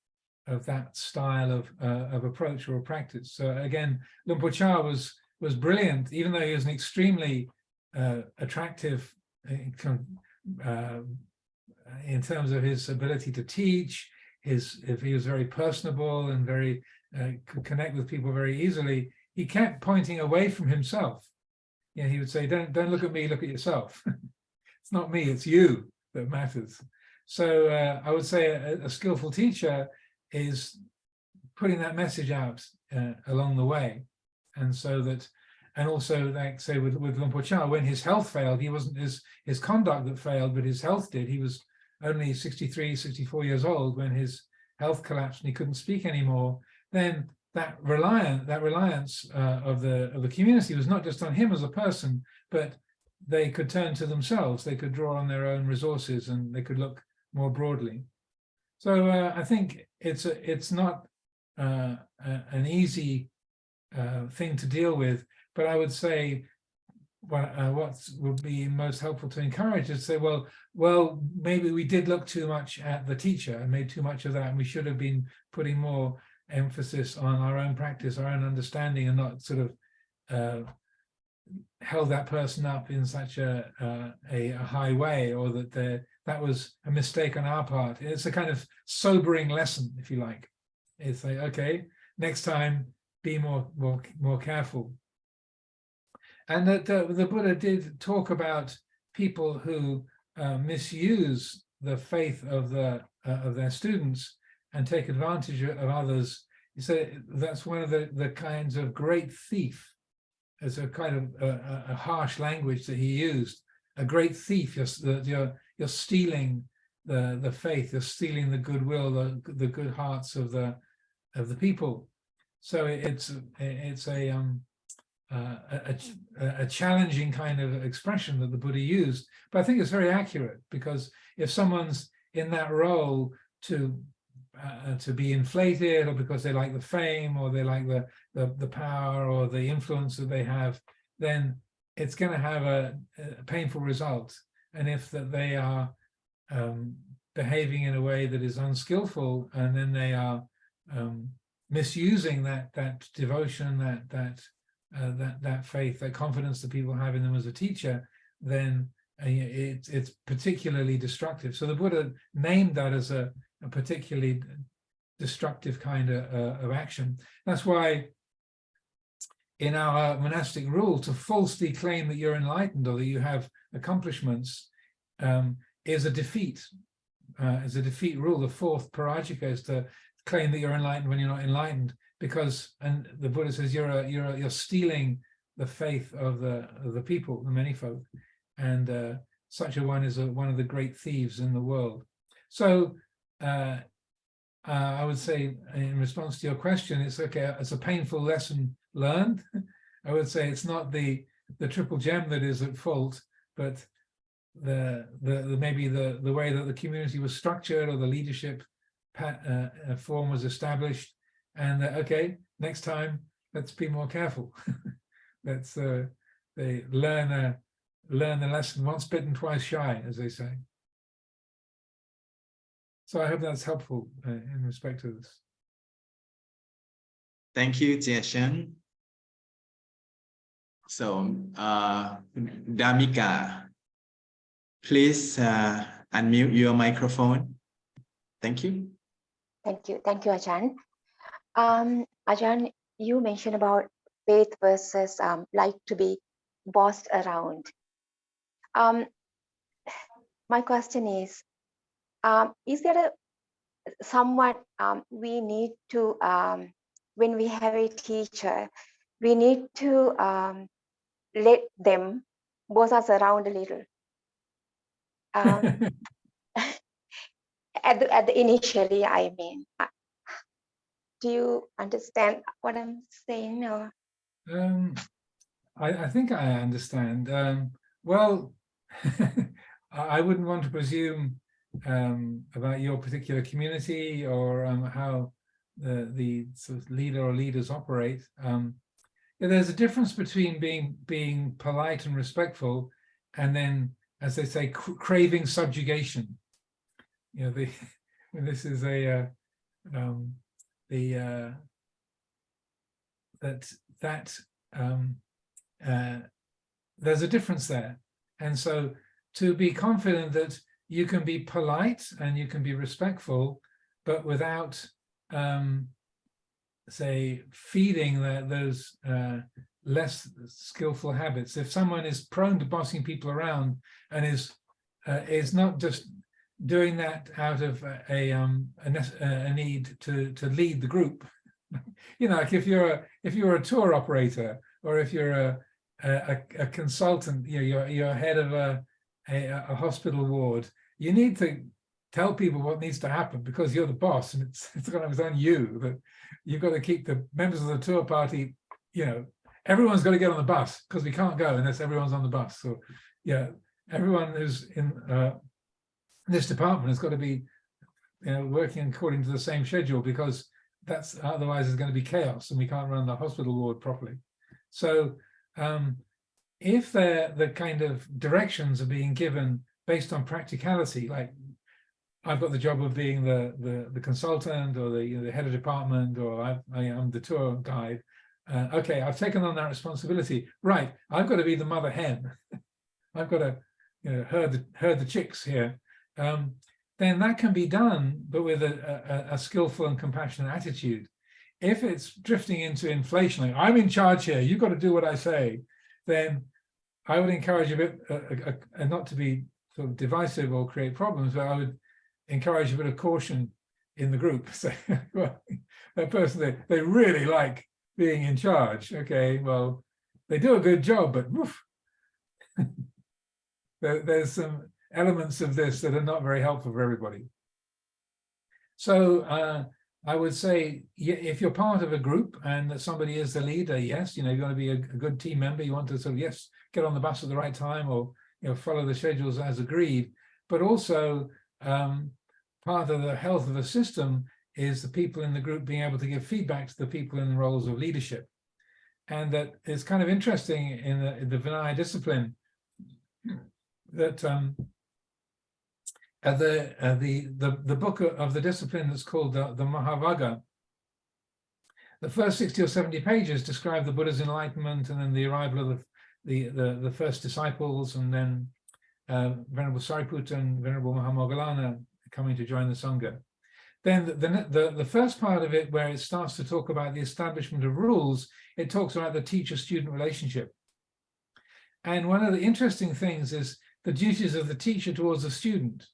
that style of approach or practice. So again, Luang Por Chah was brilliant, even though he was an extremely attractive in terms of his ability to teach. If he was very personable and very could connect with people very easily, he kept pointing away from himself. You know, he would say, "Don't look at me, look at yourself. It's not me, it's you that matters." So I would say a skillful teacher is putting that message out along the way, and so that, and also like say with Luang Por Chah, when his health failed, he wasn't his conduct that failed, but his health did. He was only 63, 64 years old when his health collapsed and he couldn't speak anymore. Then that reliance of the community was not just on him as a person, but they could turn to themselves. They could draw on their own resources and they could look more broadly. So I think it's not an easy thing to deal with, but I would say what would be most helpful to encourage is to say, well, maybe we did look too much at the teacher and made too much of that, and we should have been putting more emphasis on our own practice, our own understanding, and not sort of held that person up in such a high way, or that was a mistake on our part. It's a kind of sobering lesson, if you like. It's like, okay, next time, be more careful. And that the Buddha did talk about people who misuse the faith of their students and take advantage of others. He said that's one of the kinds of great thief. As a kind of a harsh language that he used. A great thief. You're stealing the faith. You're stealing the goodwill, the good hearts of the people. So it's a challenging kind of expression that the Buddha used, but I think it's very accurate, because if someone's in that role to be inflated, or because they like the fame, or they like the power or the influence that they have, then it's going to have a painful result. And if they are behaving in a way that is unskillful, and then they are misusing that devotion, that faith, that confidence that people have in them as a teacher, then it's particularly destructive. So the Buddha named that as a particularly destructive kind of action. That's why in our monastic rule, to falsely claim that you're enlightened or that you have accomplishments is a defeat. Is a defeat rule. The fourth parajika is to claim that you're enlightened when you're not enlightened, because, and the Buddha says you're stealing the faith of the people, the many folk, and such a one is one of the great thieves in the world. So I would say, in response to your question, it's okay. It's a painful lesson learned. I would say it's not the triple gem that is at fault, but maybe the way that the community was structured, or the leadership form was established, and okay, next time let's be more careful. Let's they learn the lesson. Once bitten, twice shy, as they say. So I hope that's helpful in respect to this. Thank you, Ajahn. So, Dhammika, please unmute your microphone. Thank you. Thank you, Ajahn. Ajahn, you mentioned about faith versus like to be bossed around. My question is there somewhat we need to, when we have a teacher, we need to let them boss us around a little. At the initially, I mean, Do you understand what I'm saying? Or I think I understand. Well, I wouldn't want to presume about your particular community or how the sort of leader or leaders operate. There's a difference between being polite and respectful, and then, as they say, craving subjugation. This is a there's a difference there, and so to be confident that you can be polite and you can be respectful, but without say feeding those less skillful habits. If someone is prone to bossing people around and is not just doing that out of a need to lead the group, like if you're a tour operator, or if you're a consultant, you're head of a hospital ward, you need to tell people what needs to happen because you're the boss, and it's on you. That you've got to keep the members of the tour party, everyone's got to get on the bus, because we can't go unless everyone's on the bus. So everyone who's in this department has got to be working according to the same schedule, because that's otherwise there's going to be chaos and we can't run the hospital ward properly. So if the kind of directions are being given based on practicality, like I've got the job of being the consultant, or the head of department, or I am the tour guide. Okay, I've taken on that responsibility. Right, I've got to be the mother hen. I've got to herd the chicks here. Then that can be done, but with a skillful and compassionate attitude. If it's drifting into inflation, like I'm in charge here, you've got to do what I say, then I would encourage a bit, not to be sort of divisive or create problems, but I would encourage a bit of caution in the group. Say, well, that person, they really like being in charge. Okay, well, they do a good job, but woof, there's some elements of this that are not very helpful for everybody. So I would say, if you're part of a group and that somebody is the leader, yes, you want to be a good team member. You want to sort of, yes, get on the bus at the right time, or follow the schedules as agreed. But also part of the health of a system is the people in the group being able to give feedback to the people in the roles of leadership. And that it's kind of interesting in the Vinaya discipline that the book of the discipline that's called the Mahavagga, the first 60 or 70 pages describe the Buddha's enlightenment, and then the arrival of the first disciples, and then Venerable Sariputta and Venerable Mahamoggallana coming to join the Sangha. Then the first part of it, where it starts to talk about the establishment of rules, it talks about the teacher-student relationship. And one of the interesting things is the duties of the teacher towards the student.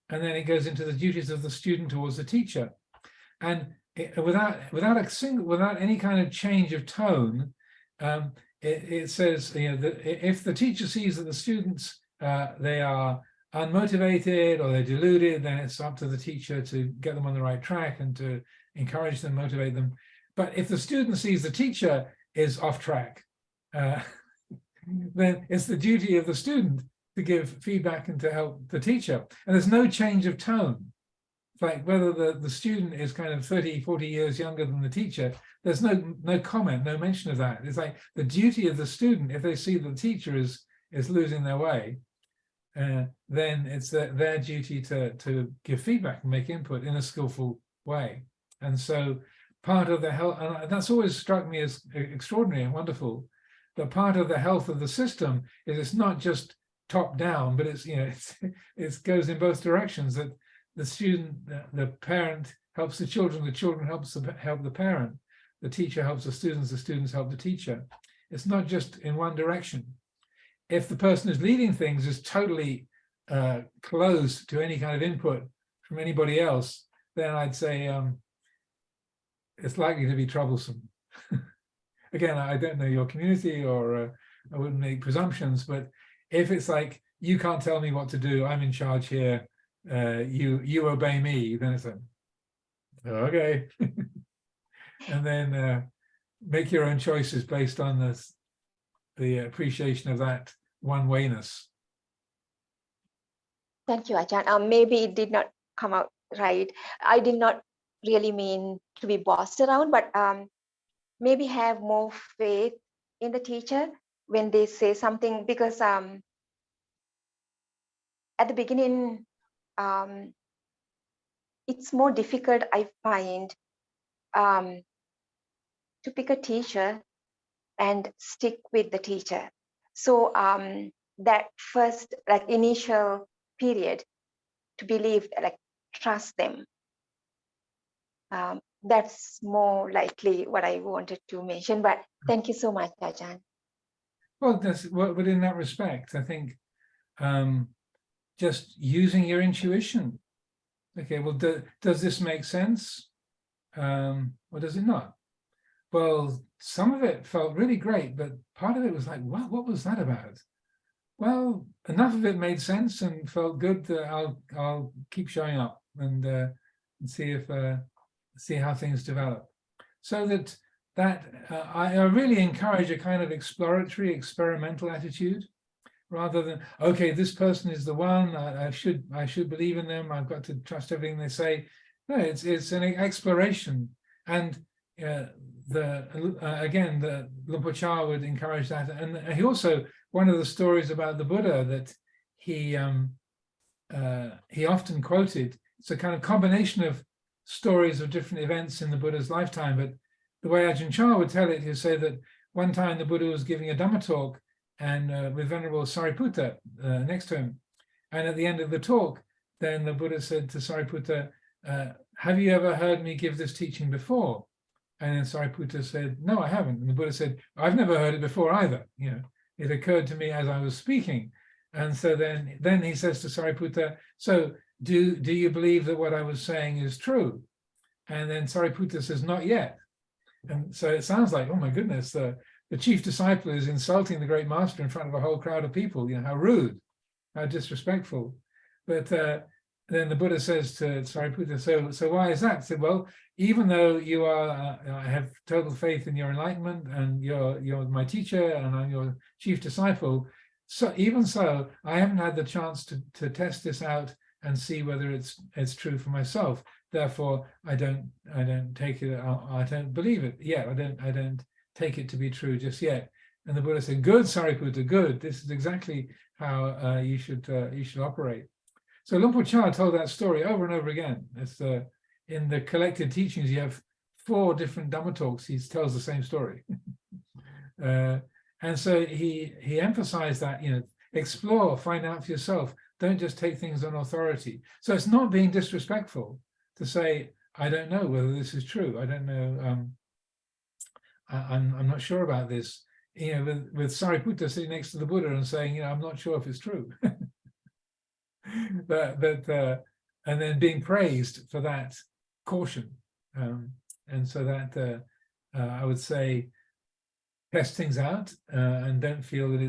And then it goes into the duties of the student towards the teacher. And without any kind of change of tone, it says, that if the teacher sees that the students they are unmotivated or they're deluded, then it's up to the teacher to get them on the right track and to encourage them, motivate them. But if the student sees the teacher is off track, then it's the duty of the student to give feedback and to help the teacher. And there's no change of tone. It's like whether the student is kind of 30, 40 years younger than the teacher, there's no comment, no mention of that. It's like the duty of the student, if they see the teacher is losing their way, then it's their duty to give feedback and make input in a skillful way. And so part of the health, and that's always struck me as extraordinary and wonderful, that part of the health of the system is it's not just top down, but it's it goes in both directions, that the student, the parent helps the children help the parent, the teacher helps the students help the teacher. It's not just in one direction. If the person who's leading things is totally closed to any kind of input from anybody else, then I'd say it's likely to be troublesome. Again, I don't know your community, or I wouldn't make presumptions, but if it's like, you can't tell me what to do, I'm in charge here, you obey me, then it's like, okay. and then make your own choices based on the appreciation of that one-wayness. Thank you, Ajahn. Maybe it did not come out right. I did not really mean to be bossed around, but maybe have more faith in the teacher when they say something, because at the beginning, it's more difficult, I find, to pick a teacher and stick with the teacher. So that first, like, initial period to believe, like, trust them. That's more likely what I wanted to mention, but thank you so much, Ajahn. Well, but in that respect, I think just using your intuition. Okay, well, does this make sense? Or does it not? Well, some of it felt really great, but part of it was like, what was that about? Well, enough of it made sense and felt good that I'll keep showing up and see how things develop. So that I really encourage a kind of exploratory, experimental attitude, rather than, okay, this person is the one, I should believe in them, I've got to trust everything they say. No, it's an exploration, and again, the Lumpur Cha would encourage that, and he also, one of the stories about the Buddha that he often quoted, it's a kind of combination of stories of different events in the Buddha's lifetime, but the way Ajahn Chah would tell it, he'd say that one time the Buddha was giving a Dhamma talk, and with Venerable Sariputta next to him, and at the end of the talk, then the Buddha said to Sariputta, have you ever heard me give this teaching before? And then Sariputta said, no, I haven't. And the Buddha said, I've never heard it before either. It occurred to me as I was speaking. And so then he says to Sariputta, so do you believe that what I was saying is true? And then Sariputta says, not yet. And so it sounds like, oh my goodness, the chief disciple is insulting the great master in front of a whole crowd of people. How rude, how disrespectful. But then the Buddha says to Sariputta, so why is that? He said, well, even though you I have total faith in your enlightenment, and you're my teacher, and I'm your chief disciple, so even so, I haven't had the chance to test this out and see whether it's true for myself. Therefore, I don't take it. I don't believe it yet. I don't take it to be true just yet. And the Buddha said, good, Sariputta, good. This is exactly how you should operate. So Lumpur Cha told that story over and over again. It's in the collected teachings, you have 4 different Dhamma talks. He tells the same story. And so he emphasized that, explore, find out for yourself. Don't just take things on authority. So it's not being disrespectful to say, I don't know whether this is true. I don't know. I'm not sure about this. With Sariputta sitting next to the Buddha and saying, I'm not sure if it's true. but and then being praised for that caution. And so that I would say, test things out and don't feel that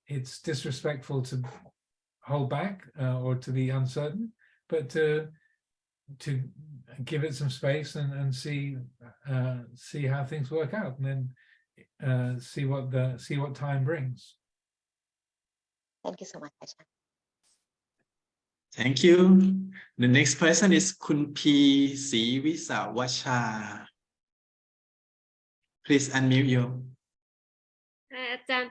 it's disrespectful to hold back or to be uncertain, but to give it some space and see how things work out, and then see what time brings. Thank you so much, Ajahn. Thank you. The next person is Kun P. Sivisawacha. Please unmute you. Ajahn,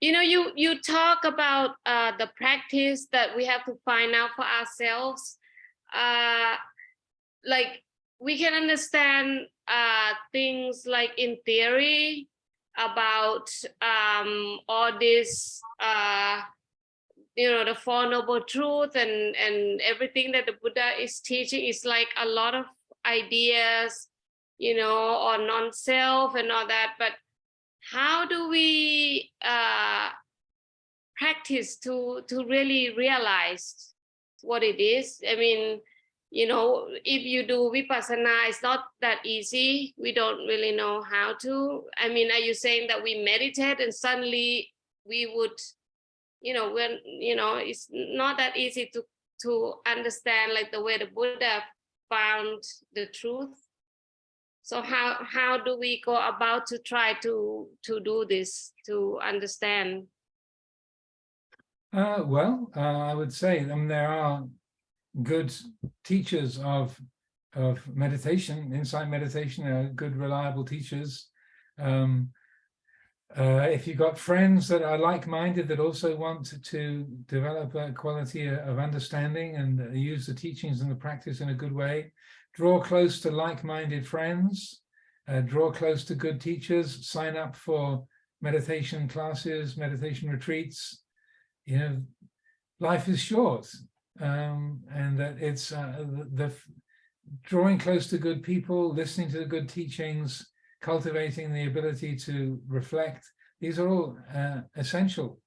you talk about the practice that we have to find out for ourselves. Like, we can understand things like in theory about all this, the Four Noble Truths and everything that the Buddha is teaching is like a lot of ideas, on non-self and all that. But how do we practice to really realize what it is? I mean, if you do Vipassana, it's not that easy. We don't really know how to. I mean, are you saying that we meditate and suddenly we would, it's not that easy to understand like the way the Buddha found the truth? So how do we go about to try to do this, to understand? Well, I would say there are good teachers of meditation, insight meditation, good reliable teachers. If you've got friends that are like-minded that also want to develop a quality of understanding and use the teachings and the practice in a good way, draw close to like-minded friends, draw close to good teachers, sign up for meditation classes, meditation retreats. You know, life is short, and that it's the drawing close to good people, listening to the good teachings, cultivating the ability to reflect. These are all essential.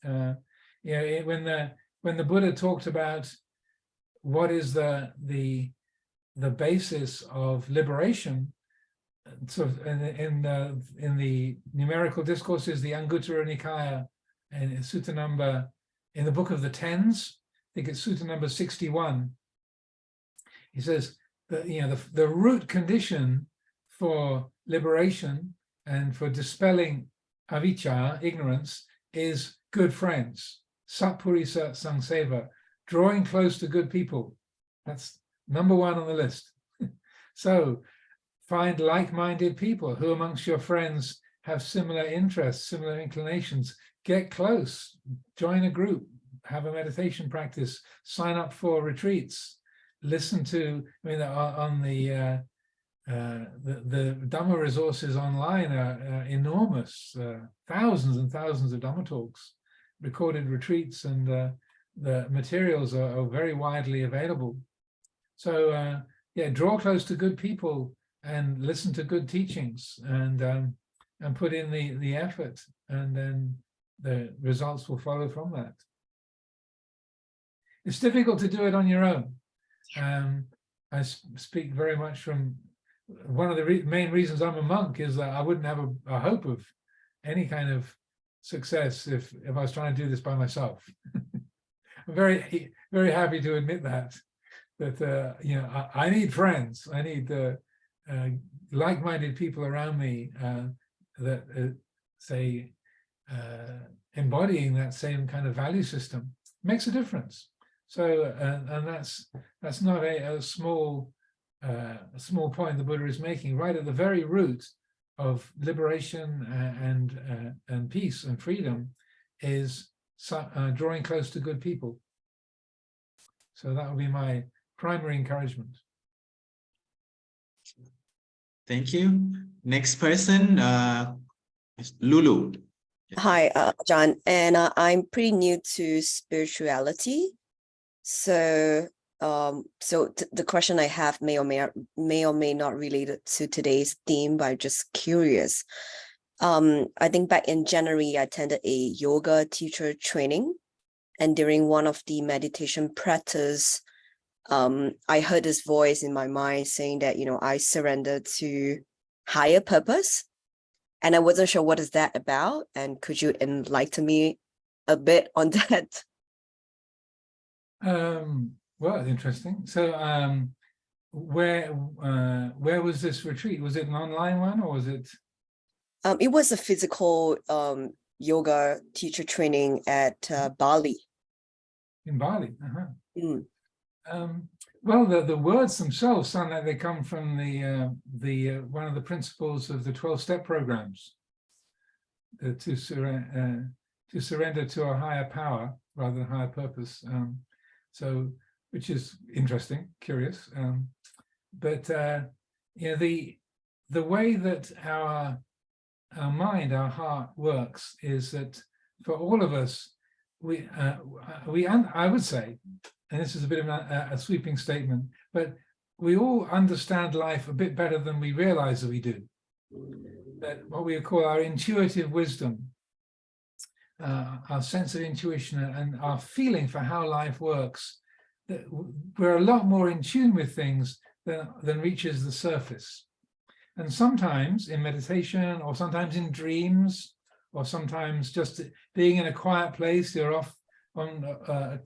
You know, when the Buddha talked about what is the basis of liberation, sort of in the numerical discourses, the Anguttara Nikaya and Sutta number, in the Book of the Tens, I think it's Sutta number 61. He says that, you know, the root condition for liberation and for dispelling avijja, ignorance, is good friends, sappurisa sangseva, drawing close to good people. That's number one on the list. So find like-minded people who amongst your friends have similar interests, similar inclinations. Get close, join a group, have a meditation practice, sign up for retreats, listen to, I mean, on the Dhamma resources online are enormous, thousands and thousands of Dhamma talks, recorded retreats, and the materials are very widely available. So yeah, draw close to good people and listen to good teachings, and put in the effort, and then the results will follow from that. It's difficult to do it on your own. I speak very much from one of the main reasons I'm a monk is that I wouldn't have a hope of any kind of success if I was trying to do this by myself. I'm very, very happy to admit that you know, I need friends. I need like-minded people around me that say embodying that same kind of value system makes a difference. So and that's not a small point the Buddha is making. Right at the very root of liberation and peace and freedom is drawing close to good people. So that would be my primary encouragement. Thank you. Next person, is Lulu. Hi, Ajahn, and I'm pretty new to spirituality. So, the question I have may or may not relate to today's theme, but I'm just curious. I think back in January, I attended a yoga teacher training, and during one of the meditation practice, I heard this voice in my mind saying that, you know, I surrendered to higher purpose, and I wasn't sure what is that about, and could you enlighten me a bit on that? Well, interesting. So where was this retreat? Was it an online one, or was it? It was a physical yoga teacher training at Bali. In Bali. Well, the words themselves sound like they come from the one of the principles of the 12-step programs, to surrender to a higher power rather than higher purpose. So, which is interesting, curious. But you know, the way that our mind, our heart works is that for all of us, I would say, and this is a bit of a sweeping statement, but we all understand life a bit better than we realize that we do. That what we call our intuitive wisdom, our sense of intuition and our feeling for how life works, that we're a lot more in tune with things than reaches the surface. And sometimes in meditation, or sometimes in dreams, or sometimes just being in a quiet place, you're off on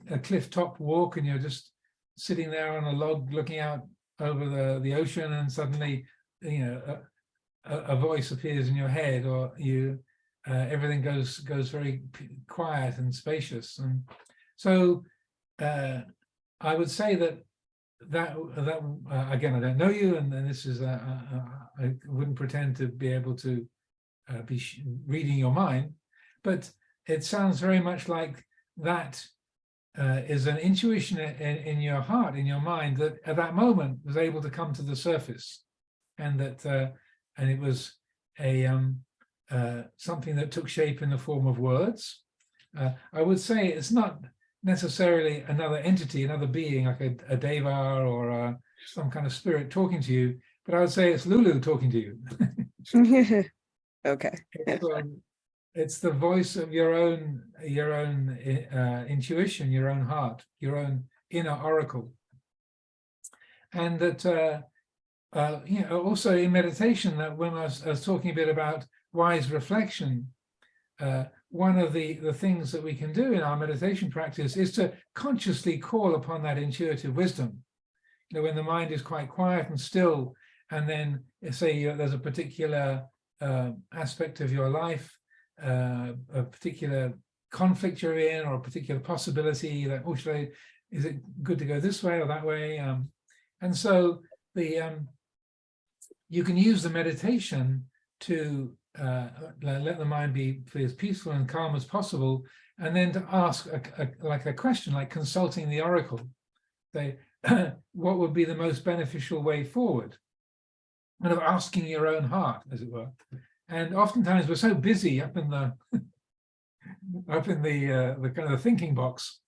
a cliff-top walk and you're just sitting there on a log looking out over the ocean, and suddenly a voice appears in your head, or everything goes very quiet and spacious. And so I would say that again, I don't know you, and this is I wouldn't pretend to be able to be reading your mind, but it sounds very much like that is an intuition in your heart, in your mind, that at that moment was able to come to the surface, and that and it was a something that took shape in the form of words. I would say it's not necessarily another entity, another being, like a deva or some kind of spirit talking to you, but I would say it's Lulu talking to you. Okay. It's the voice of your own intuition, your own heart, your own inner oracle. And that also in meditation, that when I was talking a bit about wise reflection, one of the things that we can do in our meditation practice is to consciously call upon that intuitive wisdom. When the mind is quite quiet and still, and then say there's a particular aspect of your life, a particular conflict you're in, or a particular possibility that, oh, is it good to go this way or that way? And so you can use the meditation to let the mind be as peaceful and calm as possible, and then to ask a question, like consulting the oracle. Say, what would be the most beneficial way forward? Kind of asking your own heart, as it were. And oftentimes we're so busy up in the kind of the thinking box,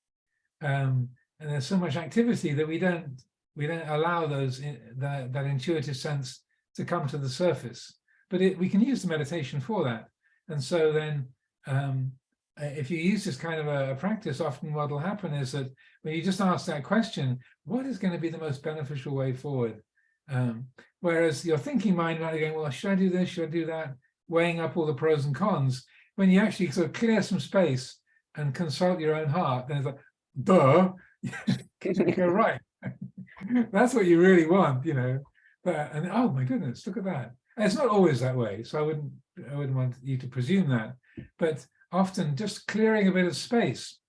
and there's so much activity that we don't allow that intuitive sense to come to the surface. But we can use the meditation for that. And so then if you use this kind of a practice, often what will happen is that when you just ask that question, what is going to be the most beneficial way forward? Whereas your thinking mind might be going, well, should I do this? Should I do that? Weighing up all the pros and cons. When you actually sort of clear some space and consult your own heart, then it's like, duh, you're right. That's what you really want, and oh my goodness, look at that. And it's not always that way, so I wouldn't want you to presume that, but often just clearing a bit of space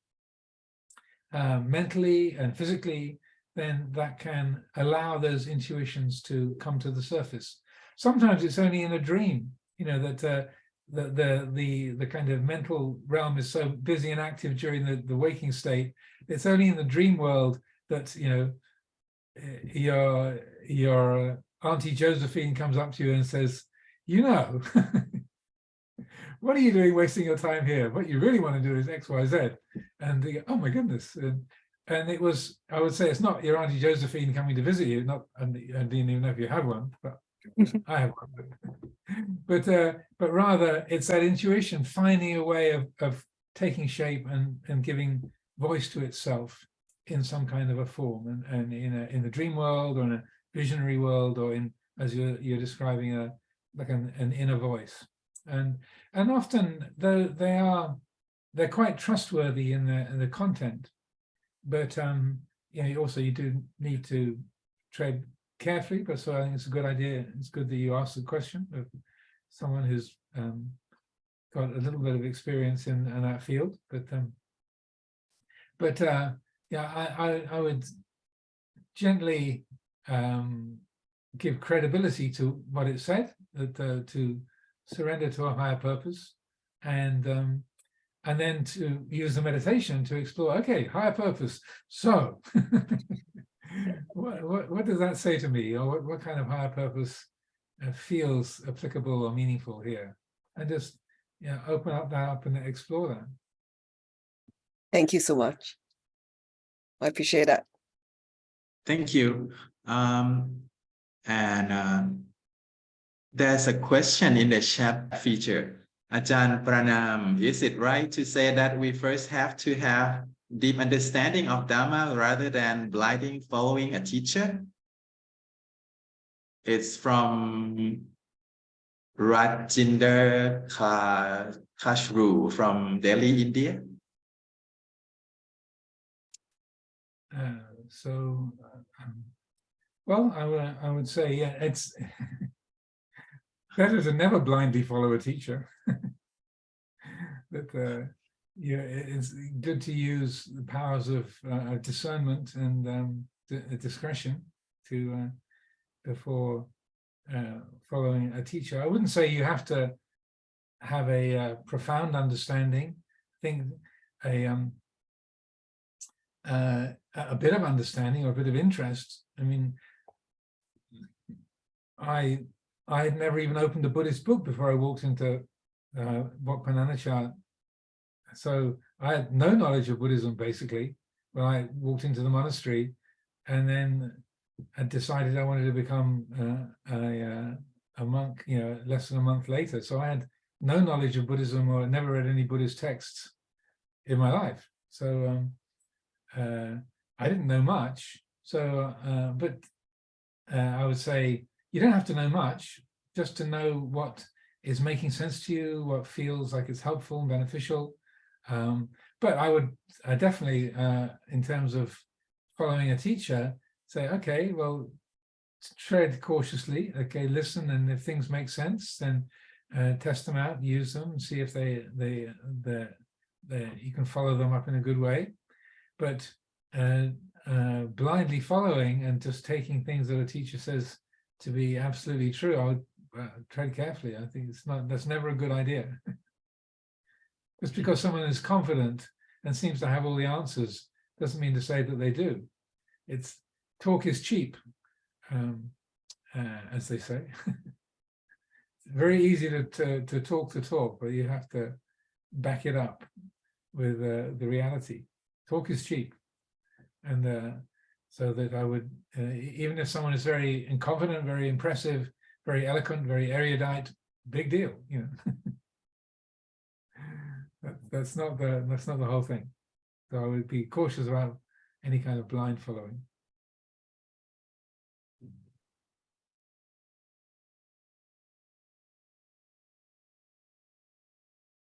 mentally and physically, then that can allow those intuitions to come to the surface. Sometimes it's only in a dream, that the kind of mental realm is so busy and active during the waking state. It's only in the dream world that your Auntie Josephine comes up to you and says, what are you doing wasting your time here? What you really want to do is X, Y, Z. And they go, oh my goodness. And it was, I would say, it's not your Auntie Josephine coming to visit you. I didn't even know if you have one, but I have one. But rather, it's that intuition finding a way of taking shape and giving voice to itself in some kind of a form, and in the dream world, or in a visionary world, or as you're describing, like an inner voice. And often they're quite trustworthy in the content, but also you do need to tread carefully. But so I think it's a good idea. It's good that you asked the question of someone who's got a little bit of experience in that field. But I would gently give credibility to what it said, that to surrender to a higher purpose, and then to use the meditation to explore, okay, higher purpose. So what does that say to me, or what kind of higher purpose feels applicable or meaningful here? And just open up and explore that. Thank you so much. I appreciate that. Thank you. There's a question in the chat feature. Ajahn Pranam, is it right to say that we first have to have deep understanding of Dhamma rather than blindly following a teacher? It's from Rajinder Kashru from Delhi, India. better to never blindly follow a teacher. But yeah, it's good to use the powers of discernment and discretion to before following a teacher. I wouldn't say you have to have a profound understanding. I think a bit of understanding or a bit of interest. I mean, I had never even opened a Buddhist book before I walked into Wat Pah Nanachat. So I had no knowledge of Buddhism basically when I walked into the monastery, and then I decided I wanted to become a monk, you know, less than a month later. So I had no knowledge of Buddhism or never read any Buddhist texts in my life. So I didn't know much. So, but I would say you don't have to know much, just to know what is making sense to you, what feels like it's helpful and beneficial. But I would definitely, in terms of following a teacher, say, okay, well, tread cautiously, okay, listen, and if things make sense, then test them out, use them, see if you can follow them up in a good way. But blindly following and just taking things that a teacher says to be absolutely true, I would tread carefully. I think that's never a good idea. Just because someone is confident and seems to have all the answers doesn't mean to say that they do. It's talk is cheap, as they say. It's very easy to talk, but you have to back it up with the reality. Talk is cheap, and so that I would, even if someone is very confident, very impressive, very eloquent, very erudite, big deal, you know. That's not the whole thing. So I would be cautious about any kind of blind following.